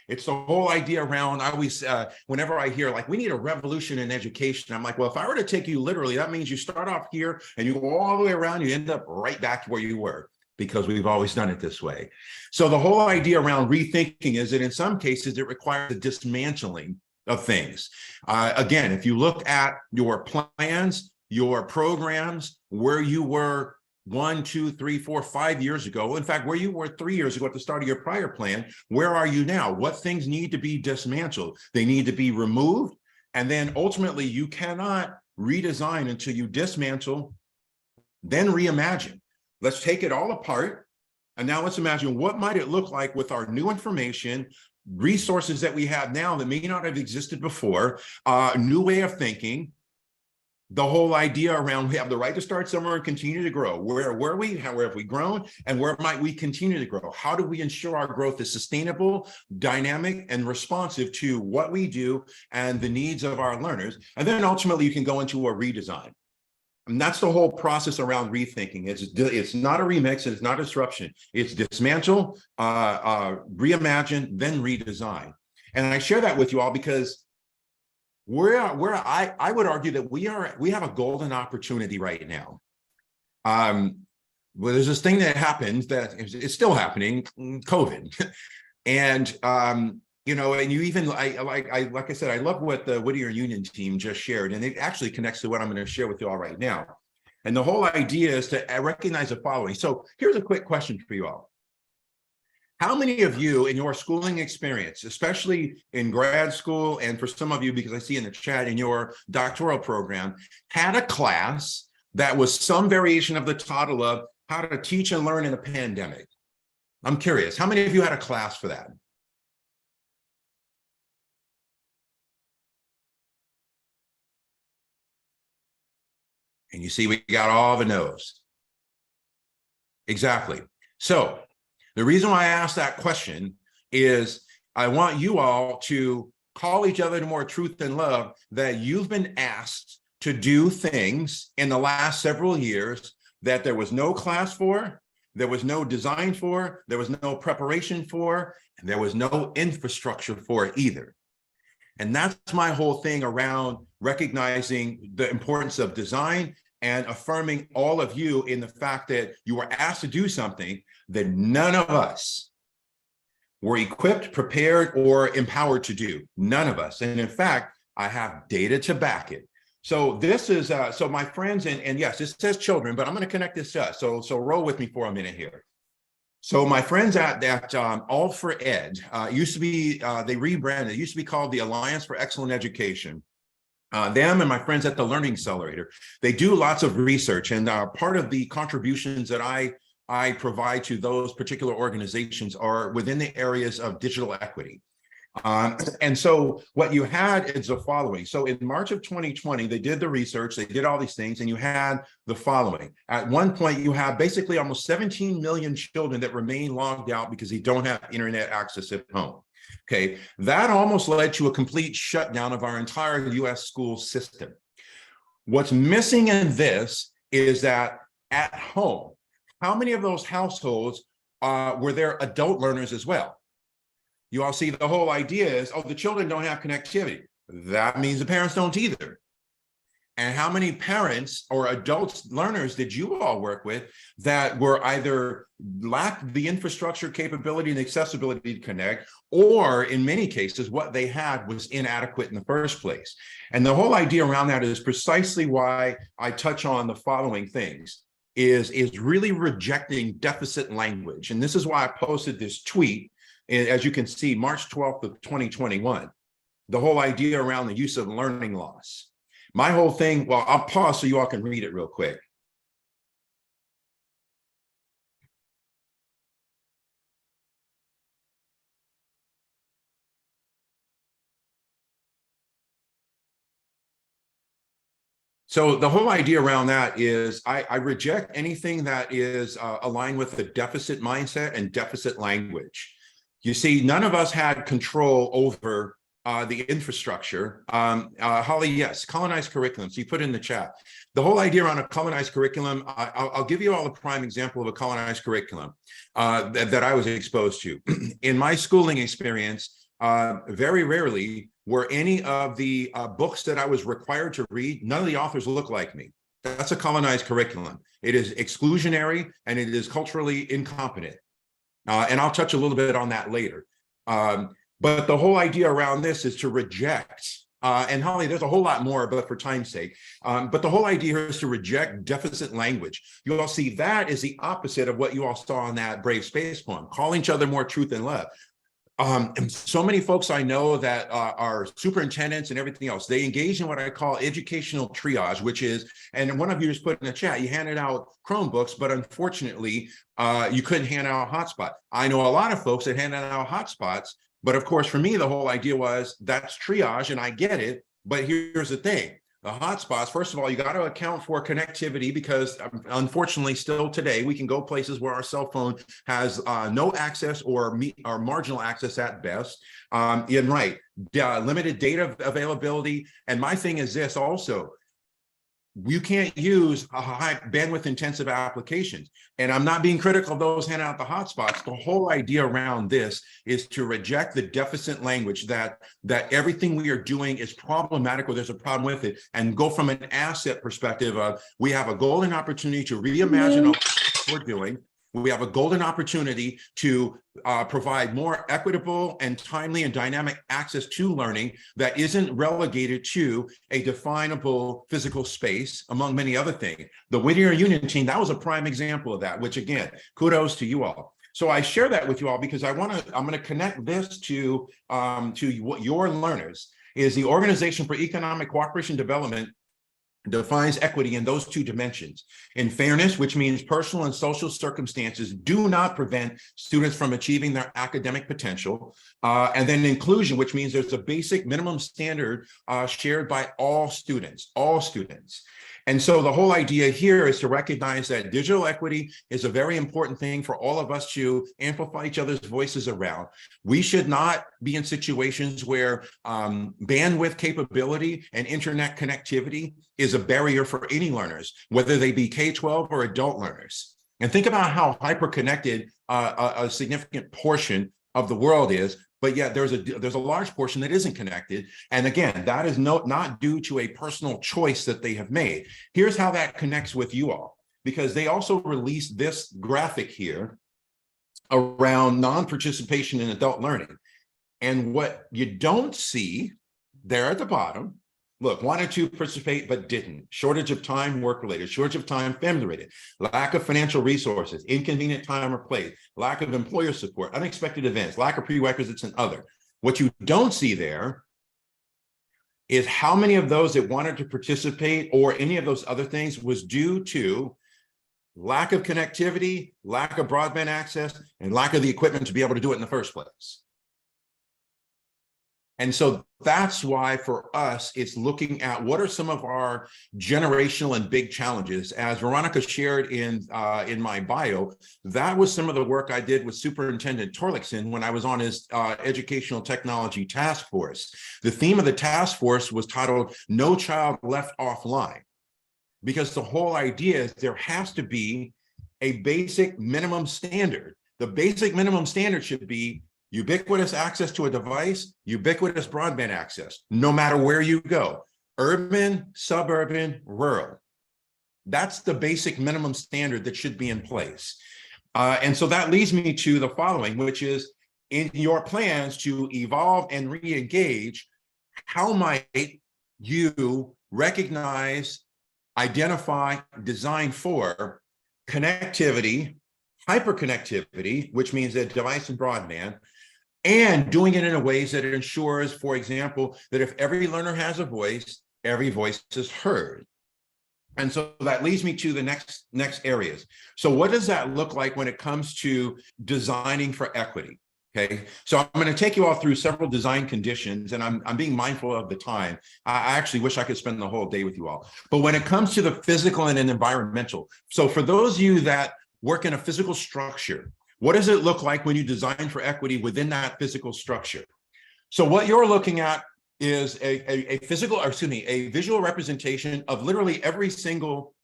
It's the whole idea around, I always, whenever I hear like, we need a revolution in education, I'm like, well, if I were to take you literally, that means you start off here and you go all the way around, you end up right back to where you were, because we've always done it this way. So the whole idea around rethinking is that in some cases, it requires a dismantling of things. Again, if you look at your plans, your programs, where you were 1, 2, 3, 4, 5 years ago, in fact, where you were 3 years ago at the start of your prior plan, where are you now? What things need to be dismantled? They need to be removed. And then ultimately, you cannot redesign until you dismantle, then reimagine. Let's take it all apart. And now let's imagine, what might it look like with our new information, resources that we have now that may not have existed before, new way of thinking, the whole idea around we have the right to start somewhere and continue to grow. Where were we? How have we grown? And where might we continue to grow? How do we ensure our growth is sustainable, dynamic, and responsive to what we do and the needs of our learners? And then ultimately, you can go into a redesign. And that's the whole process around rethinking. It's not a remix, and it's not a disruption. It's dismantle, reimagine, then redesign. And I share that with you all because I would argue that we have a golden opportunity right now. Well, there's this thing that happens that it's still happening, COVID, and you know, and you even like I said, I love what the Whittier Union team just shared, and it actually connects to what I'm going to share with you all right now. And the whole idea is to recognize the following. So here's a quick question for you all. How many of you in your schooling experience, especially in grad school, and for some of you, because I see in the chat, in your doctoral program, had a class that was some variation of the title of how to teach and learn in a pandemic? I'm curious, how many of you had a class for that? And you see, we got all the no's. Exactly. So the reason why I asked that question is I want you all to call each other to more truth and love, that you've been asked to do things in the last several years that there was no class for, there was no design for, there was no preparation for, and there was no infrastructure for either. And that's my whole thing around recognizing the importance of design and affirming all of you in the fact that you were asked to do something that none of us were equipped, prepared, or empowered to do. None of us. And in fact, I have data to back it. So this is, so my friends, and yes, this says children, but I'm going to connect this to us. So roll with me for a minute here. So my friends at All for Ed, used to be, they rebranded, it used to be called the Alliance for Excellent Education. Them and my friends at the Learning Accelerator, they do lots of research, and part of the contributions that I provide to those particular organizations are within the areas of digital equity. And so what you had is the following. So in March of 2020, they did the research, they did all these things, and you had the following. At one point, you have basically almost 17 million children that remain logged out because they don't have internet access at home. Okay, that almost led to a complete shutdown of our entire US school system. What's missing in this is that at home, how many of those households were there adult learners as well? You all see the whole idea is, oh, the children don't have connectivity. That means the parents don't either. And how many parents or adults learners did you all work with that were either lacked the infrastructure capability and accessibility to connect, or in many cases, what they had was inadequate in the first place? And the whole idea around that is precisely why I touch on the following things, is really rejecting deficit language. And this is why I posted this tweet, as you can see, March 12th of 2021, the whole idea around the use of learning loss. My whole thing, well, I'll pause so you all can read it real quick. So the whole idea around that is I reject anything that is aligned with the deficit mindset and deficit language. You see, none of us had control over the infrastructure. Holly, yes, colonized curriculum. So you put in the chat. The whole idea around a colonized curriculum, I'll give you all a prime example of a colonized curriculum that I was exposed to. In my schooling experience, very rarely were any of the books that I was required to read, none of the authors look like me. That's a colonized curriculum. It is exclusionary and it is culturally incompetent. And I'll touch a little bit on that later. But the whole idea around this is to reject, and Holly, there's a whole lot more, but for time's sake, but the whole idea here is to reject deficit language. You all see that is the opposite of what you all saw in that Brave Space poem, calling each other more truth and love. And so many folks I know that are superintendents and everything else, they engage in what I call educational triage, which is, and one of you just put in the chat, you handed out Chromebooks, but unfortunately, you couldn't hand out a hotspot. I know a lot of folks that handed out hotspots, but of course, for me, the whole idea was that's triage, and I get it. But here's the thing. The hotspots, first of all, you got to account for connectivity, because unfortunately, still today, we can go places where our cell phone has no access or marginal access at best. And right, limited data availability. And my thing is this also, you can't use a high bandwidth intensive applications. And I'm not being critical of those handing out the hotspots. The whole idea around this is to reject the deficit language that everything we are doing is problematic or there's a problem with it, and go from an asset perspective of we have a golden opportunity to reimagine what we're doing. We have a golden opportunity to provide more equitable and timely and dynamic access to learning that isn't relegated to a definable physical space, among many other things. The Whittier Union team, that was a prime example of that, which again, kudos to you all. So I share that with you all because I'm going to connect this to what your learners is. The Organization for Economic Cooperation and Development defines equity in those two dimensions. In fairness, which means personal and social circumstances do not prevent students from achieving their academic potential. And then inclusion, which means there's a basic minimum standard shared by all students, And so the whole idea here is to recognize that digital equity is a very important thing for all of us to amplify each other's voices around. We should not be in situations where bandwidth capability and internet connectivity is a barrier for any learners, whether they be K-12 or adult learners. And think about how hyper-connected a significant portion of the world is, but yet there's a large portion that isn't connected. And again, that is not due to a personal choice that they have made. Here's how that connects with you all, because they also released this graphic here around non-participation in adult learning. And what you don't see there at the bottom, look, wanted to participate but didn't. Shortage of time, work-related. Shortage of time, family-related. Lack of financial resources. Inconvenient time or place. Lack of employer support. Unexpected events. Lack of prerequisites and other. What you don't see there is how many of those that wanted to participate or any of those other things was due to lack of connectivity, lack of broadband access, and lack of the equipment to be able to do it in the first place. And so that's why for us, it's looking at what are some of our generational and big challenges. As Veronica shared in my bio, that was some of the work I did with Superintendent Torlakson when I was on his Educational Technology Task Force. The theme of the task force was titled No Child Left Offline, because the whole idea is there has to be a basic minimum standard. The basic minimum standard should be ubiquitous access to a device, ubiquitous broadband access, no matter where you go, urban, suburban, rural. That's the basic minimum standard that should be in place. And so that leads me to the following, which is in your plans to evolve and re-engage, how might you recognize, identify, design for connectivity, hyperconnectivity, which means that device and broadband, and doing it in a ways that it ensures, for example, that if every learner has a voice, every voice is heard. And so that leads me to the next areas. So what does that look like when it comes to designing for equity? Okay, so I'm going to take you all through several design conditions, and I'm being mindful of the time. I actually wish I could spend the whole day with you all. But when it comes to the physical and environmental, so for those of you that work in a physical structure, what does it look like when you design for equity within that physical structure? So what you're looking at is a visual representation of literally every single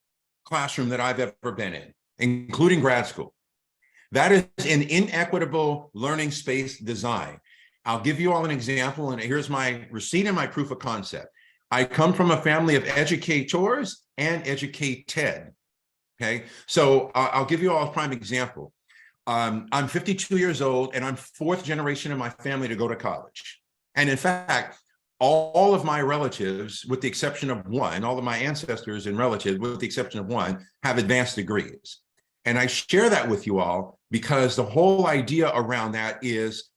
classroom that I've ever been in, including grad school. That is an inequitable learning space design. I'll give you all an example, and here's my receipt and my proof of concept. I come from a family of educators and educated. Okay, so I'll give you all a prime example. I'm 52 years old, and I'm fourth generation in my family to go to college. And in fact, all of my relatives, with the exception of one, all of my ancestors and relatives, with the exception of one, have advanced degrees. And I share that with you all because the whole idea around that is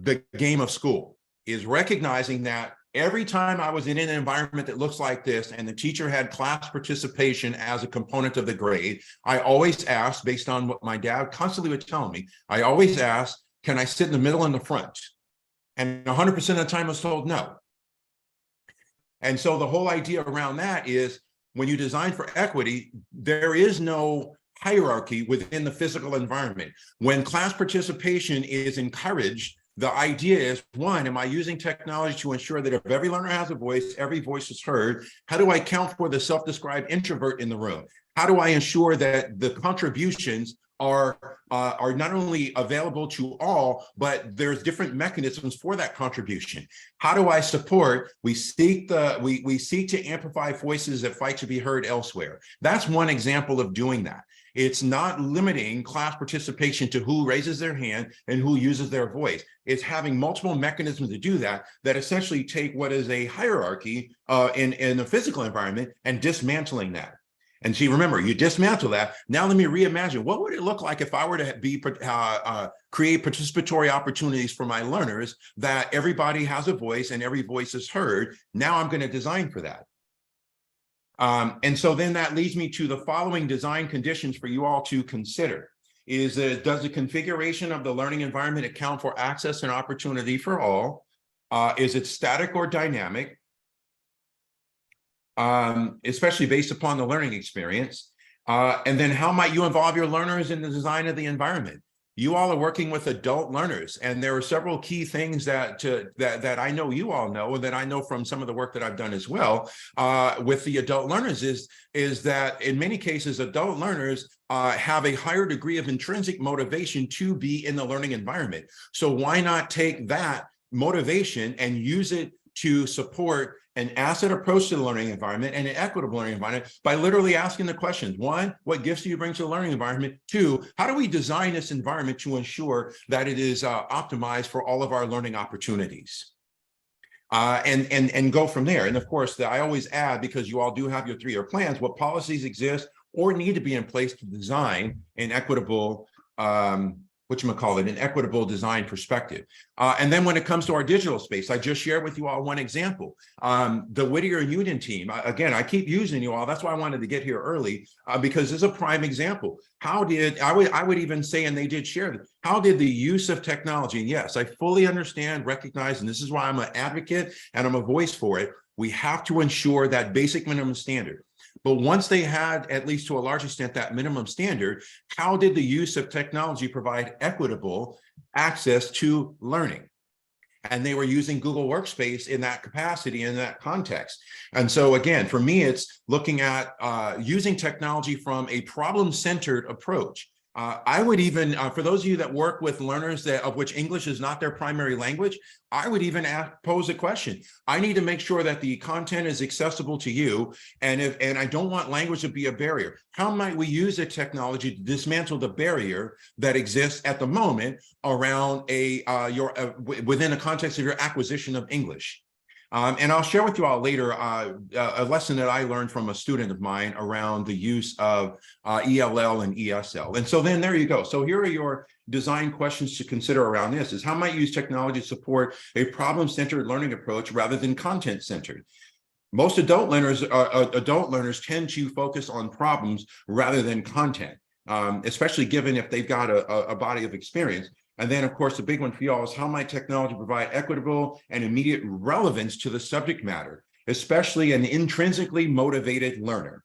the game of school, is recognizing that every time I was in an environment that looks like this and the teacher had class participation as a component of the grade, I always asked, based on what my dad constantly would tell me, I always asked, can I sit in the middle and the front? And 100% of the time I was told no. And so the whole idea around that is when you design for equity, there is no hierarchy within the physical environment. When class participation is encouraged, the idea is, one, am I using technology to ensure that if every learner has a voice, every voice is heard? How do I account for the self-described introvert in the room? How do I ensure that the contributions are not only available to all, but there's different mechanisms for that contribution? How do I support? We seek to amplify voices that fight to be heard elsewhere. That's one example of doing that. It's not limiting class participation to who raises their hand and who uses their voice. It's having multiple mechanisms to do that essentially take what is a hierarchy in the physical environment and dismantling that. And see, remember, you dismantle that. Now let me reimagine. What would it look like if I were to create participatory opportunities for my learners that everybody has a voice and every voice is heard? Now I'm going to design for that. And so then that leads me to the following design conditions for you all to consider. Does the configuration of the learning environment account for access and opportunity for all? Is it static or dynamic? Especially based upon the learning experience. And then how might you involve your learners in the design of the environment? You all are working with adult learners, and there are several key things that I know you all know, and that I know from some of the work that I've done as well with the adult learners is that in many cases, adult learners have a higher degree of intrinsic motivation to be in the learning environment. So why not take that motivation and use it to support an asset approach to the learning environment and an equitable learning environment by literally asking the questions. One, what gifts do you bring to the learning environment? Two, how do we design this environment to ensure that it is optimized for all of our learning opportunities? And go from there. And of course, I always add, because you all do have your 3-year plans, what policies exist or need to be in place to design an equitable an equitable design perspective. And then when it comes to our digital space, I just shared with you all one example. The Whittier Union team, again, I keep using you all. That's why I wanted to get here early, because this is a prime example. I would even say, and they did share it, how did the use of technology, and yes, I fully understand, recognize, and this is why I'm an advocate and I'm a voice for it. We have to ensure that basic minimum standard. But once they had, at least to a large extent, that minimum standard, how did the use of technology provide equitable access to learning? And they were using Google Workspace in that capacity, in that context. And so again, for me, it's looking at using technology from a problem-centered approach. I would even, for those of you that work with learners of which English is not their primary language, I would even pose a question. I need to make sure that the content is accessible to you, and I don't want language to be a barrier. How might we use the technology to dismantle the barrier that exists at the moment around within the context of your acquisition of English? And I'll share with you all later a lesson that I learned from a student of mine around the use of ELL and ESL. And so then there you go. So here are your design questions to consider around this: is how might you use technology to support a problem-centered learning approach rather than content-centered? Most adult learners tend to focus on problems rather than content, especially given if they've got a body of experience. And then, of course, the big one for y'all is how might technology provide equitable and immediate relevance to the subject matter, especially an intrinsically motivated learner?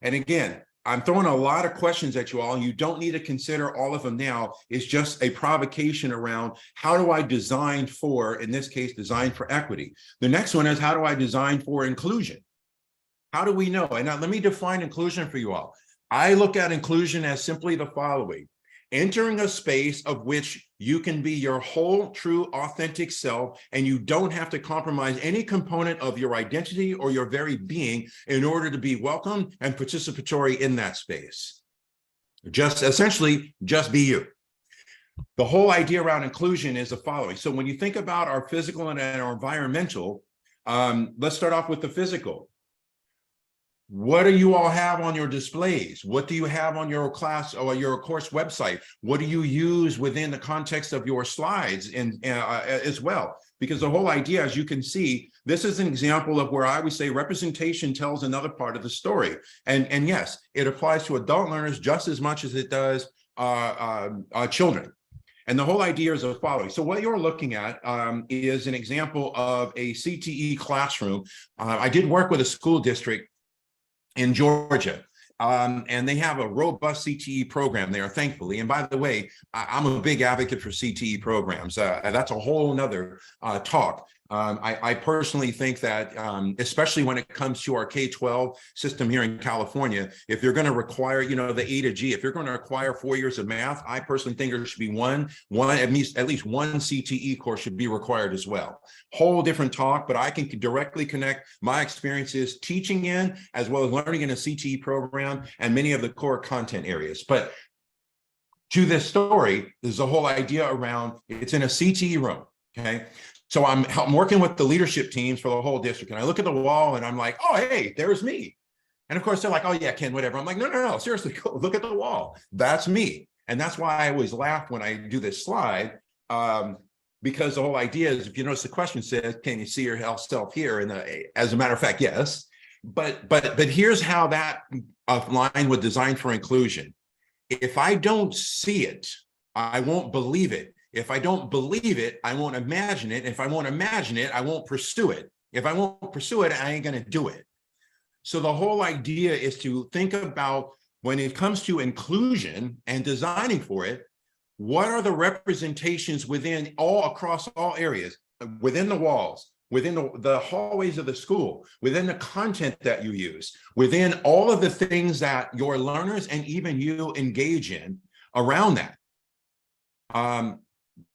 And again, I'm throwing a lot of questions at you all. You don't need to consider all of them now. It's just a provocation around how do I design for, in this case, design for equity. The next one is how do I design for inclusion? How do we know? And now let me define inclusion for you all. I look at inclusion as simply the following: entering a space of which you can be your whole, true, authentic self, and you don't have to compromise any component of your identity or your very being in order to be welcome and participatory in that space. Just essentially, just be you. The whole idea around inclusion is the following. So when you think about our physical and our environmental, let's start off with the physical. What do you all have on your displays? What do you have on your class or your course website? What do you use within the context of your slides as well? Because the whole idea, as you can see, this is an example of where I would say representation tells another part of the story. And yes, it applies to adult learners just as much as it does children. And the whole idea is the following. So what you're looking at is an example of a CTE classroom. I did work with a school district in Georgia, and they have a robust CTE program there, thankfully. And by the way, I'm a big advocate for CTE programs. That's a whole nother talk. I personally think that, especially when it comes to our K-12 system here in California, if you're going to require, the A to G, if you're going to require 4 years of math, I personally think there should be at least one CTE course should be required as well. Whole different talk, but I can directly connect my experiences teaching in as well as learning in a CTE program and many of the core content areas. But to this story, there's a whole idea around it's in a CTE room, okay? So I'm working with the leadership teams for the whole district, and I look at the wall and I'm like, oh, hey, there's me. And of course they're like, oh yeah, Ken, whatever. I'm like, no, seriously, go look at the wall. That's me. And that's why I always laugh when I do this slide, because the whole idea is, if you notice the question says, can you see yourself here? And as a matter of fact, yes. But here's how that line would design for inclusion. If I don't see it, I won't believe it. If I don't believe it, I won't imagine it. If I won't imagine it, I won't pursue it. If I won't pursue it, I ain't going to do it. So the whole idea is to think about, when it comes to inclusion and designing for it, what are the representations within across all areas, within the walls, within the hallways of the school, within the content that you use, within all of the things that your learners and even you engage in around that.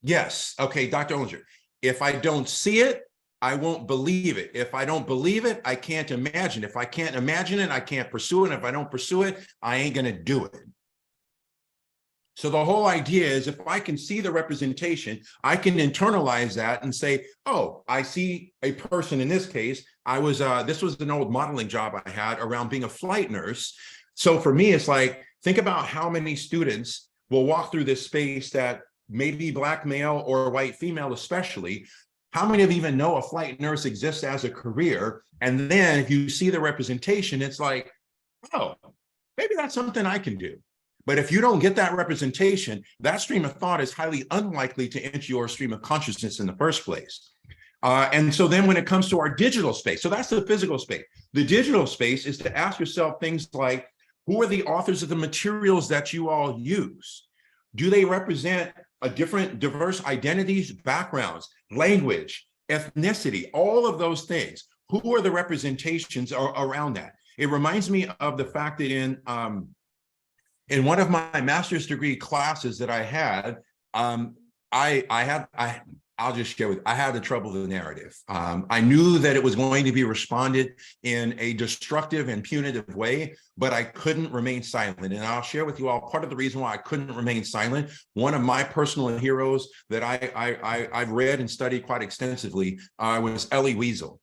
Yes. Okay, Dr. Ollinger, if I don't see it, I won't believe it. If I don't believe it, I can't imagine. If I can't imagine it, I can't pursue it. And if I don't pursue it, I ain't going to do it. So the whole idea is, if I can see the representation, I can internalize that and say, oh, I see a person. In this case, this was an old modeling job I had around being a flight nurse. So for me, it's like, think about how many students will walk through this space that maybe Black male or white female especially. How many of you even know a flight nurse exists as a career? And then if you see the representation, it's like, oh, maybe that's something I can do. But if you don't get that representation, that stream of thought is highly unlikely to enter your stream of consciousness in the first place. And so then when it comes to our digital space, so that's the physical space. The digital space is to ask yourself things like, who are the authors of the materials that you all use? Do they represent diverse identities, backgrounds, language, ethnicity, all of those things? Who are the representations around that? It reminds me of the fact that in in one of my master's degree classes that I had, I'll just share with you, I had the trouble with the narrative. I knew that it was going to be responded in a destructive and punitive way, but I couldn't remain silent. And I'll share with you all part of the reason why I couldn't remain silent. One of my personal heroes that I've read and studied quite extensively was Elie Wiesel.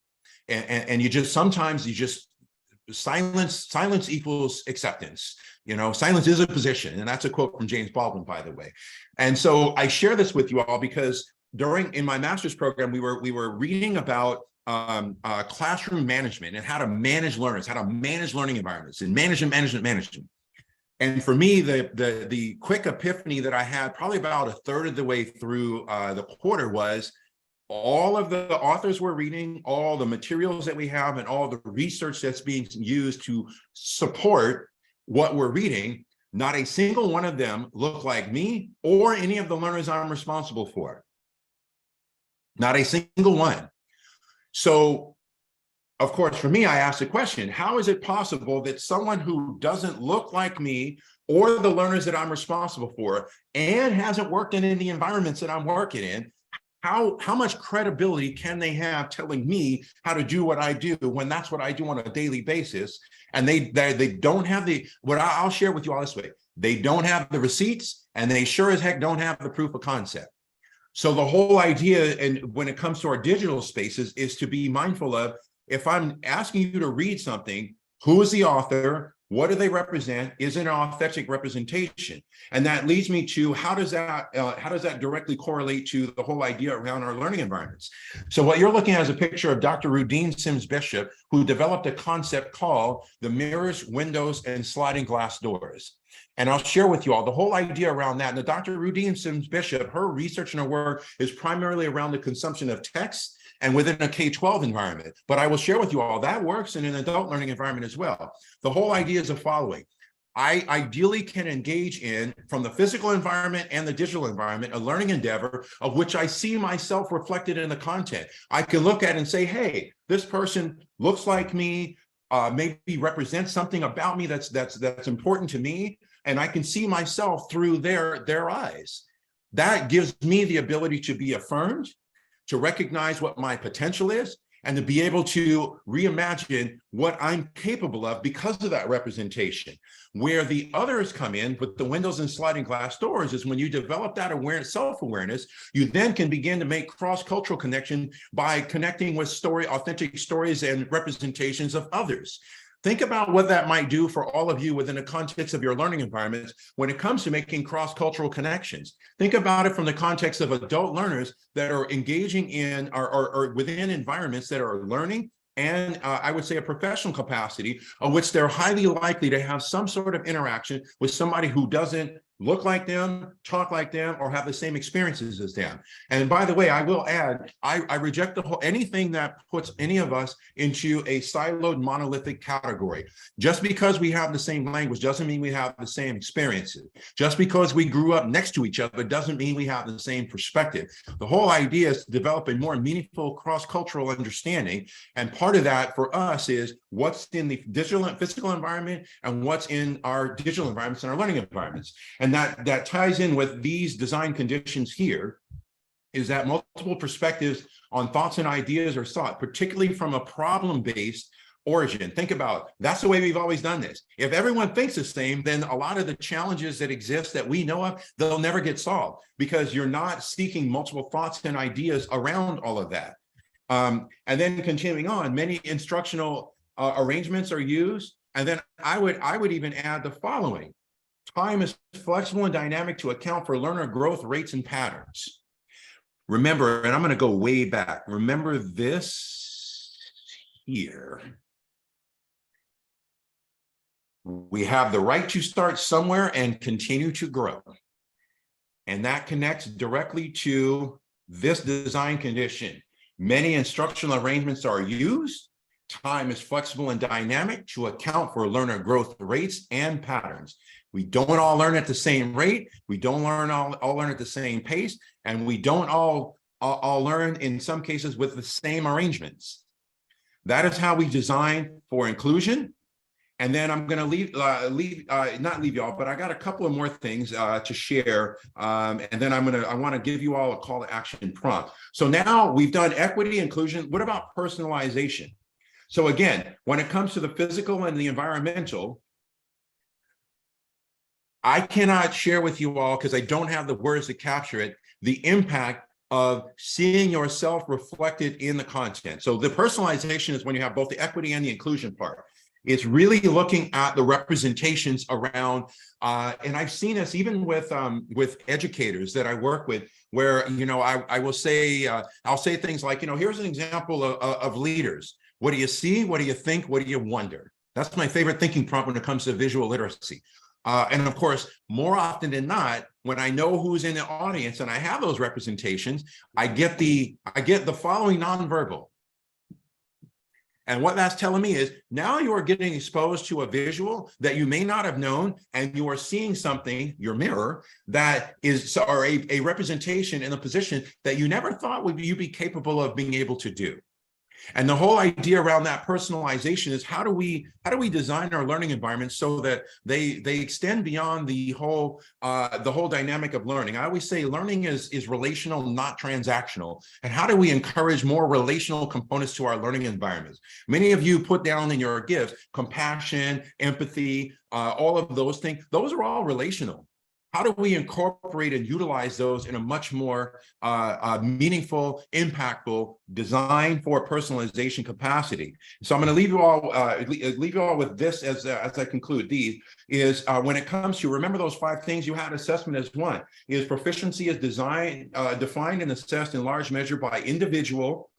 And you just, sometimes you just, silence equals acceptance. You know, silence is a position. And that's a quote from James Baldwin, by the way. And so I share this with you all because in my master's program, we were reading about classroom management and how to manage learners, how to manage learning environments and management. And for me, the quick epiphany that I had probably about a third of the way through the quarter was all of the authors we're reading, all the materials that we have, and all the research that's being used to support what we're reading, not a single one of them look like me or any of the learners I'm responsible for. Not a single one. So, of course, for me, I asked the question, how is it possible that someone who doesn't look like me or the learners that I'm responsible for and hasn't worked in the environments that I'm working in, how much credibility can they have telling me how to do what I do when that's what I do on a daily basis? And they don't have what I'll share with you all this way. They don't have the receipts and they sure as heck don't have the proof of concept. So the whole idea, and when it comes to our digital spaces, is to be mindful of, if I'm asking you to read something, who is the author? What do they represent? Is it an authentic representation? And that leads me to how does that directly correlate to the whole idea around our learning environments? So what you're looking at is a picture of Dr. Rudine Sims Bishop, who developed a concept called the mirrors, windows, and sliding glass doors. And I'll share with you all the whole idea around that. And the Dr. Rudine Sims Bishop, her research and her work is primarily around the consumption of text and within a K-12 environment. But I will share with you all that works in an adult learning environment as well. The whole idea is the following. I ideally can engage in, from the physical environment and the digital environment, a learning endeavor of which I see myself reflected in the content. I can look at it and say, hey, this person looks like me, maybe represents something about me that's important to me, and I can see myself through their eyes. That gives me the ability to be affirmed, to recognize what my potential is, and to be able to reimagine what I'm capable of because of that representation. Where the others come in with the windows and sliding glass doors is when you develop that awareness, self-awareness, you then can begin to make cross-cultural connection by connecting with authentic stories and representations of others. Think about what that might do for all of you within the context of your learning environments when it comes to making cross-cultural connections. Think about it from the context of adult learners that are engaging in or within environments that are learning and I would say a professional capacity of which they're highly likely to have some sort of interaction with somebody who doesn't look like them, talk like them, or have the same experiences as them. And by the way, I will add, I reject anything that puts any of us into a siloed monolithic category. Just because we have the same language doesn't mean we have the same experiences. Just because we grew up next to each other doesn't mean we have the same perspective. The whole idea is to develop a more meaningful cross-cultural understanding. And part of that for us is what's in the digital and physical environment and what's in our digital environments and our learning environments. And that ties in with these design conditions here, is that multiple perspectives on thoughts and ideas are sought, particularly from a problem-based origin. Think about, that's the way we've always done this. If everyone thinks the same, then a lot of the challenges that exist that we know of, they'll never get solved because you're not seeking multiple thoughts and ideas around all of that. And then continuing on, many instructional arrangements are used. And then I would even add the following. Time is flexible and dynamic to account for learner growth rates and patterns. Remember, and I'm going to go way back. Remember this here. We have the right to start somewhere and continue to grow. And that connects directly to this design condition. Many instructional arrangements are used. Time is flexible and dynamic to account for learner growth rates and patterns. We don't all learn at the same rate. We don't all learn at the same pace. And we don't all learn in some cases with the same arrangements. That is how we design for inclusion. And then I'm going to not leave y'all, but I got a couple of more things to share. And then I want to give you all a call to action prompt. So now we've done equity, inclusion. What about personalization? So again, when it comes to the physical and the environmental, I cannot share with you all, because I don't have the words to capture it, the impact of seeing yourself reflected in the content. So the personalization is when you have both the equity and the inclusion part. It's really looking at the representations around, and I've seen this even with educators that I work with, where, you know, I will say, I'll say things like, you know, here's an example of leaders. What do you see? What do you think? What do you wonder? That's my favorite thinking prompt when it comes to visual literacy. And of course, more often than not, when I know who's in the audience and I have those representations, I get the following nonverbal. And what that's telling me is now you are getting exposed to a visual that you may not have known, and you are seeing something, your mirror, that is, or a representation in a position that you never thought would you be capable of being able to do. And the whole idea around that personalization is how do we design our learning environments so that they extend beyond the whole dynamic of learning. I always say learning is relational, not transactional. And how do we encourage more relational components to our learning environments? Many of you put down in your gifts compassion, empathy, all of those things. Those are all relational. How do we incorporate and utilize those in a much more meaningful, impactful design for personalization capacity? So I'm going to leave you all with this as I conclude. These is when it comes to, remember those 5 things you had. Assessment as one is proficiency is defined and assessed in large measure by individual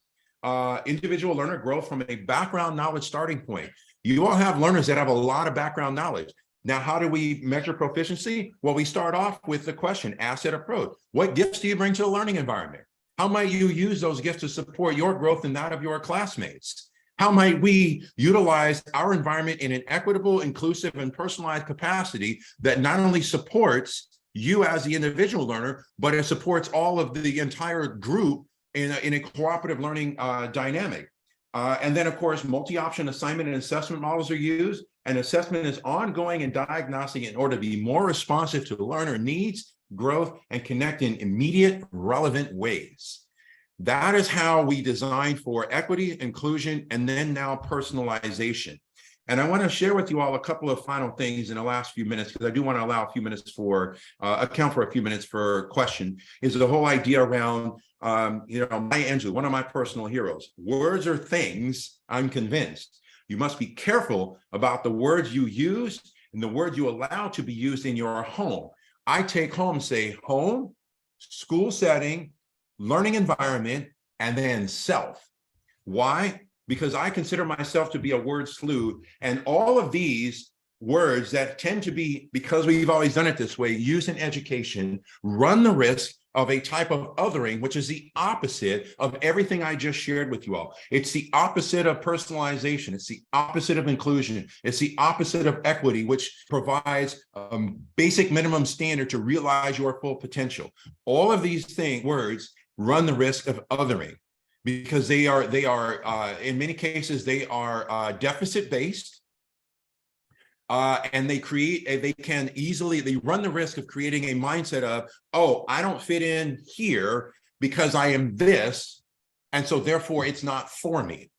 learner growth from a background knowledge starting point. You all have learners that have a lot of background knowledge. Now, how do we measure proficiency? Well, we start off with the question, asset approach. What gifts do you bring to the learning environment? How might you use those gifts to support your growth and that of your classmates? How might we utilize our environment in an equitable, inclusive, and personalized capacity that not only supports you as the individual learner, but it supports all of the entire group in a cooperative learning dynamic? And then, of course, multi-option assignment and assessment models are used. And assessment is ongoing and diagnostic in order to be more responsive to learner needs, growth, and connect in immediate, relevant ways. That is how we design for equity, inclusion, and then now personalization. And I want to share with you all a couple of final things in the last few minutes, because I do want to allow a few minutes for, account for a few minutes for question, is the whole idea around, you know, Maya Angelou, one of my personal heroes. Words are things, I'm convinced. You must be careful about the words you use and the words you allow to be used in your home. I take home, say home, school setting, learning environment, and then self. Why? Because I consider myself to be a word sleuth, and all of these words that tend to be, because we've always done it this way, used in education, run the risk of a type of othering, which is the opposite of everything I just shared with you all. It's the opposite of personalization. It's the opposite of inclusion. It's the opposite of equity, which provides a basic minimum standard to realize your full potential. All of these words run the risk of othering, because they are in many cases, they are deficit-based. And they run the risk of creating a mindset of, oh, I don't fit in here because I am this, and so therefore it's not for me.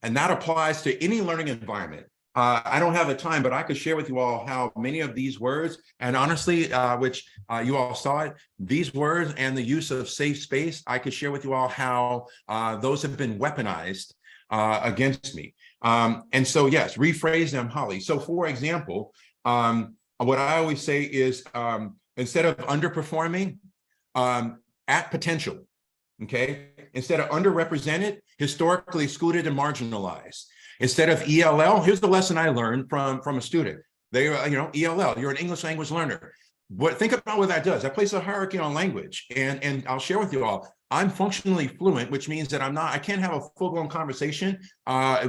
And that applies to any learning environment. I don't have the time, but I could share with you all how many of these words, and honestly, which you all saw it, these words and the use of safe space, I could share with you all how those have been weaponized against me. And so, yes, rephrase them, Holly. So for example, what I always say is instead of underperforming, at potential, okay? Instead of underrepresented, historically excluded and marginalized. Instead of ELL, here's the lesson I learned from a student. They, you know, ELL, you're an English language learner. But think about what that does. That places a hierarchy on language. And I'll share with you all, I'm functionally fluent, which means that I can't have a full-blown conversation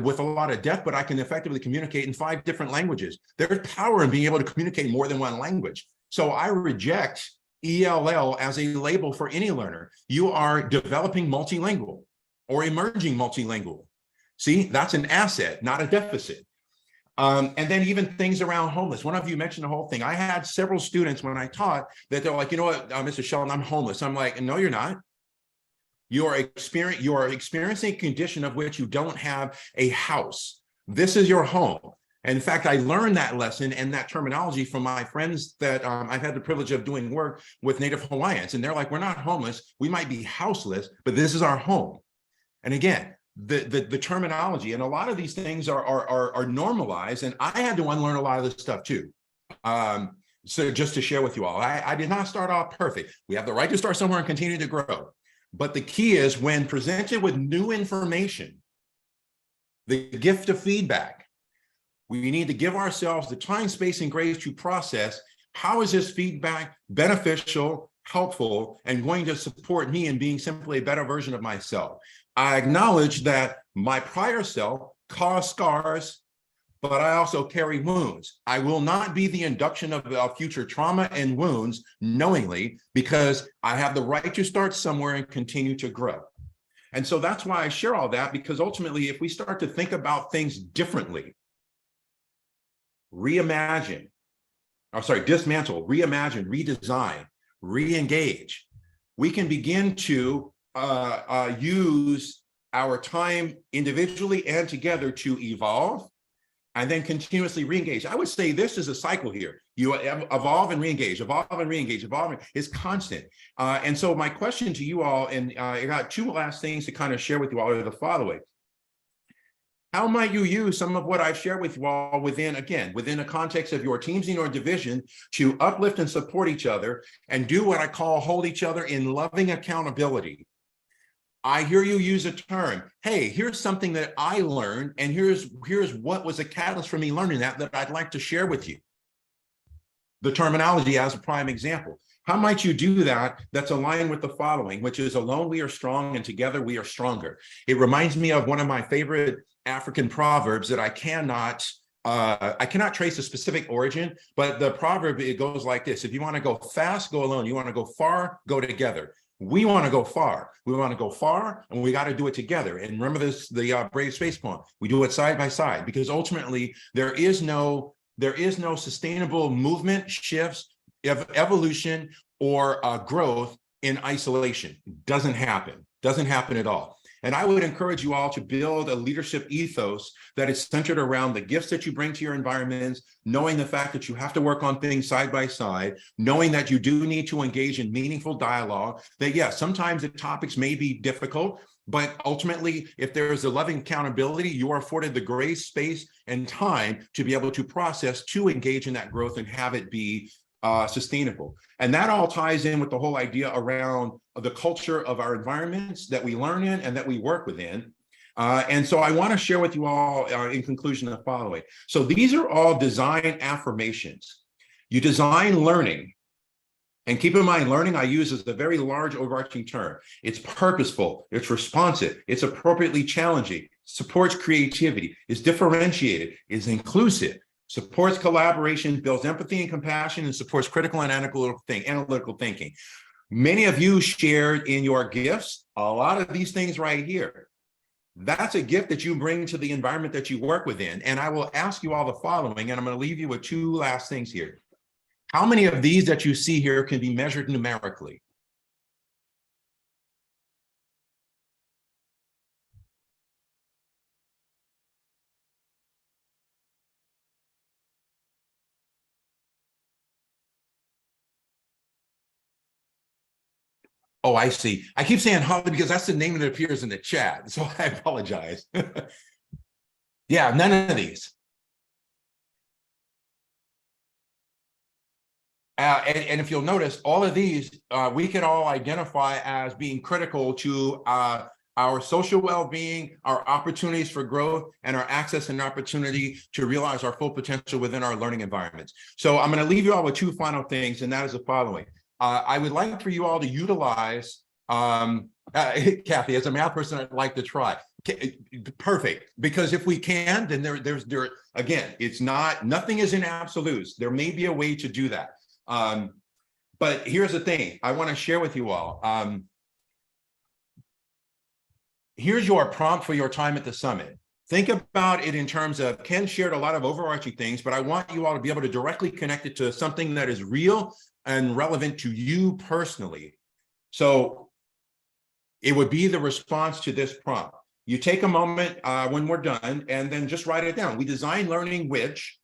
with a lot of depth, but I can effectively communicate in 5 different languages. There's power in being able to communicate more than one language. So I reject ELL as a label for any learner. You are developing multilingual or emerging multilingual. See, that's an asset, not a deficit. And then even things around homeless. One of you mentioned the whole thing. I had several students when I taught that they're like, you know what, Mr. Sheldon, I'm homeless. I'm like, no, you're not. You are experiencing a condition of which you don't have a house. This is your home. And in fact, I learned that lesson and that terminology from my friends that I've had the privilege of doing work with Native Hawaiians. And they're like, we're not homeless. We might be houseless, but this is our home. And again, the terminology and a lot of these things are normalized. And I had to unlearn a lot of this stuff too. So just to share with you all, I did not start off perfect. We have the right to start somewhere and continue to grow. But the key is when presented with new information, the gift of feedback, we need to give ourselves the time, space, and grace to process how is this feedback beneficial, helpful, and going to support me in being simply a better version of myself. I acknowledge that my prior self caused scars, but I also carry wounds. I will not be the induction of future trauma and wounds knowingly, because I have the right to start somewhere and continue to grow. And so that's why I share all that, because ultimately, if we start to think about things differently, dismantle, reimagine, redesign, re-engage, we can begin to use our time individually and together to evolve and then continuously re-engage. I would say this is a cycle here. You evolve and re-engage, evolve and re-engage, evolve. It's constant. And so my question to you all, and I got two last things to kind of share with you all, are the following. How might you use some of what I've shared with you all within the context of your teams in your division to uplift and support each other and do what I call hold each other in loving accountability? I hear you use a term, hey, here's something that I learned, and here's what was a catalyst for me learning that I'd like to share with you. The terminology as a prime example. How might you do that that's aligned with the following, which is alone we are strong and together we are stronger. It reminds me of one of my favorite African proverbs that I cannot trace a specific origin, but the proverb, it goes like this. If you want to go fast, go alone. You want to go far, go together. We want to go far. We want to go far, and we got to do it together. And remember this, the Brave Space poem. We do it side by side, because ultimately there is no sustainable movement, shifts, evolution, or growth in isolation. Doesn't happen at all. And I would encourage you all to build a leadership ethos that is centered around the gifts that you bring to your environments, knowing the fact that you have to work on things side by side, knowing that you do need to engage in meaningful dialogue, that yes, sometimes the topics may be difficult, but ultimately, if there is a loving accountability, you are afforded the grace, space, and time to be able to process, to engage in that growth and have it be sustainable. And that all ties in with the whole idea around the culture of our environments that we learn in and that we work within. And so I want to share with you all in conclusion the following. So these are all design affirmations. You design learning. And keep in mind, learning I use is a very large overarching term. It's purposeful, it's responsive, it's appropriately challenging, supports creativity, is differentiated, is inclusive, supports collaboration, builds empathy and compassion, and supports critical and analytical thinking. Many of you shared in your gifts a lot of these things right here. That's a gift that you bring to the environment that you work within. And I will ask you all the following, and I'm going to leave you with two last things here. How many of these that you see here can be measured numerically? Oh, I see. I keep saying Holly because that's the name that appears in the chat. So I apologize. Yeah, none of these. And if you'll notice, all of these we can all identify as being critical to our social well-being, our opportunities for growth, and our access and opportunity to realize our full potential within our learning environments. So I'm going to leave you all with two final things, and that is the following. I would like for you all to utilize, Kathy, as a math person, I'd like to try. Perfect, because if we can, then there's again, it's nothing is in absolutes. There may be a way to do that. But here's the thing I want to share with you all. Here's your prompt for your time at the summit. think about it in terms of Ken shared a lot of overarching things, but I want you all to be able to directly connect it to something that is real and relevant to you personally. So it would be the response to this prompt. You take a moment when we're done and then just write it down. We design learning which,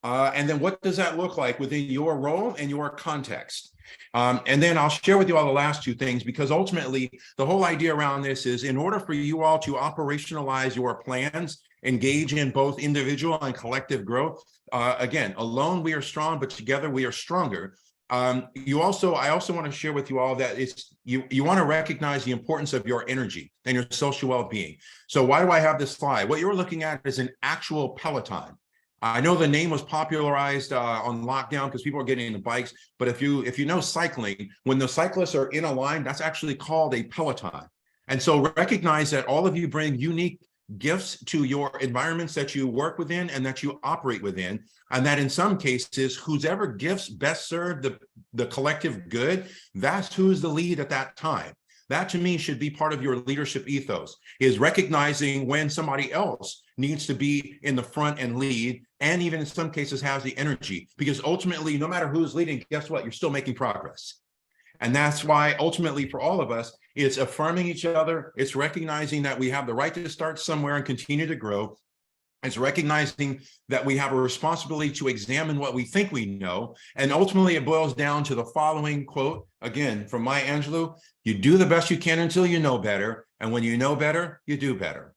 and then what does that look like within your role and your context? And then I'll share with you all the last two things, because ultimately the whole idea around this is in order for you all to operationalize your plans, engage in both individual and collective growth. Again, alone we are strong, but together we are stronger. I also want to share with you all that you want to recognize the importance of your energy and your social well-being. So why do I have this slide? What you're looking at is an actual Peloton. I know the name was popularized on lockdown because people are getting into bikes, but if you know cycling, when the cyclists are in a line, that's actually called a Peloton. And so recognize that all of you bring unique gifts to your environments that you work within and that you operate within, and that in some cases, whoever gifts best serve the collective good, that's who's the lead at that time. That to me should be part of your leadership ethos, is recognizing when somebody else needs to be in the front and lead, and even in some cases has the energy, because ultimately, no matter who's leading, guess what? You're still making progress. And that's why ultimately for all of us, it's affirming each other. It's recognizing that we have the right to start somewhere and continue to grow. It's recognizing that we have a responsibility to examine what we think we know. And ultimately, it boils down to the following quote, again, from Maya Angelou: you do the best you can until you know better. And when you know better, you do better.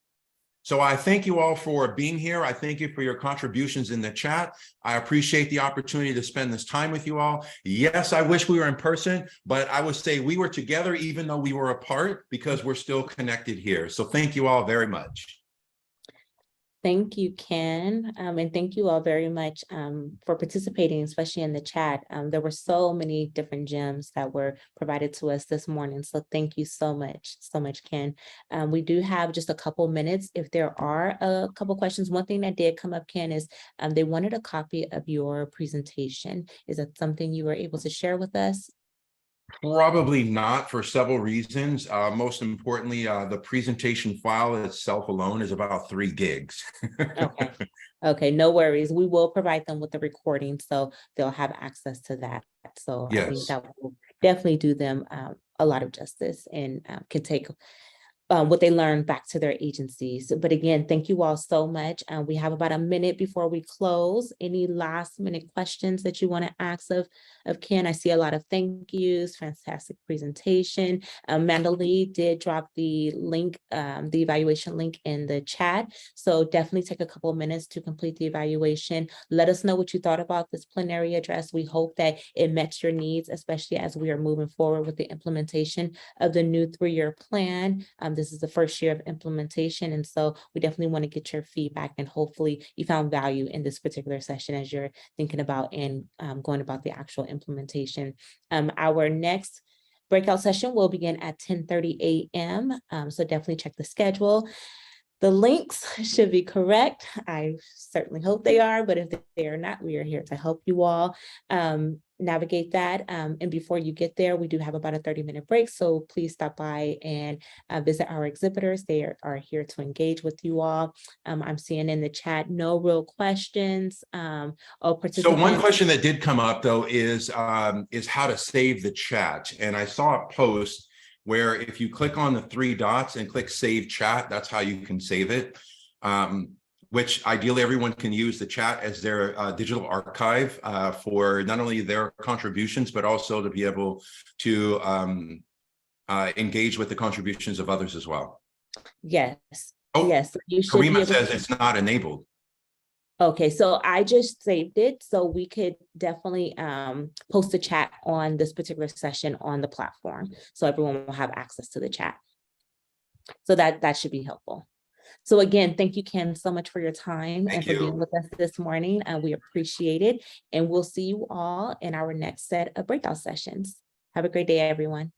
So I thank you all for being here. I thank you for your contributions in the chat. I appreciate the opportunity to spend this time with you all. Yes, I wish we were in person, but I would say we were together even though we were apart, because we're still connected here. So thank you all very much. Thank you, Ken. And thank you all very much for participating, especially in the chat. There were so many different gems that were provided to us this morning. So thank you so much, Ken. We do have just a couple minutes. If there are a couple questions, one thing that did come up, Ken, is they wanted a copy of your presentation. Is that something you were able to share with us? Probably not, for several reasons. Most importantly, the presentation file itself alone is about 3 gigs. Okay. Okay, no worries. We will provide them with the recording, so they'll have access to that. So I think Yes. that will definitely do them a lot of justice, and can take what they learned back to their agencies. But again, thank you all so much. We have about a minute before we close. Any last minute questions that you want to ask of Ken? I see a lot of thank yous, fantastic presentation. Mandalee did drop the link, the evaluation link in the chat. So definitely take a couple of minutes to complete the evaluation. Let us know what you thought about this plenary address. We hope that it met your needs, especially as we are moving forward with the implementation of the new 3-year plan. This is the first year of implementation, and so we definitely want to get your feedback, and hopefully you found value in this particular session as you're thinking about and going about the actual implementation. Our next breakout session will begin at 10:30 a.m. So definitely check the schedule. The links should be correct. I certainly hope they are, but if they are not, we are here to help you all navigate that. And before you get there, we do have about a 30-minute break. So please stop by and visit our exhibitors. They are here to engage with you all. I'm seeing in the chat, no real questions. So one question that did come up though is how to save the chat. And I saw a post where if you click on the 3 dots and click save chat, that's how you can save it. Which ideally everyone can use the chat as their digital archive for not only their contributions, but also to be able to engage with the contributions of others as well. Yes. Oh, yes. You should Karima says it's not enabled. Okay, so I just saved it so we could definitely post a chat on this particular session on the platform, so everyone will have access to the chat. So that should be helpful. So again, thank you, Ken, so much for your time and for being with us this morning. We appreciate it, and we'll see you all in our next set of breakout sessions. Have a great day, everyone.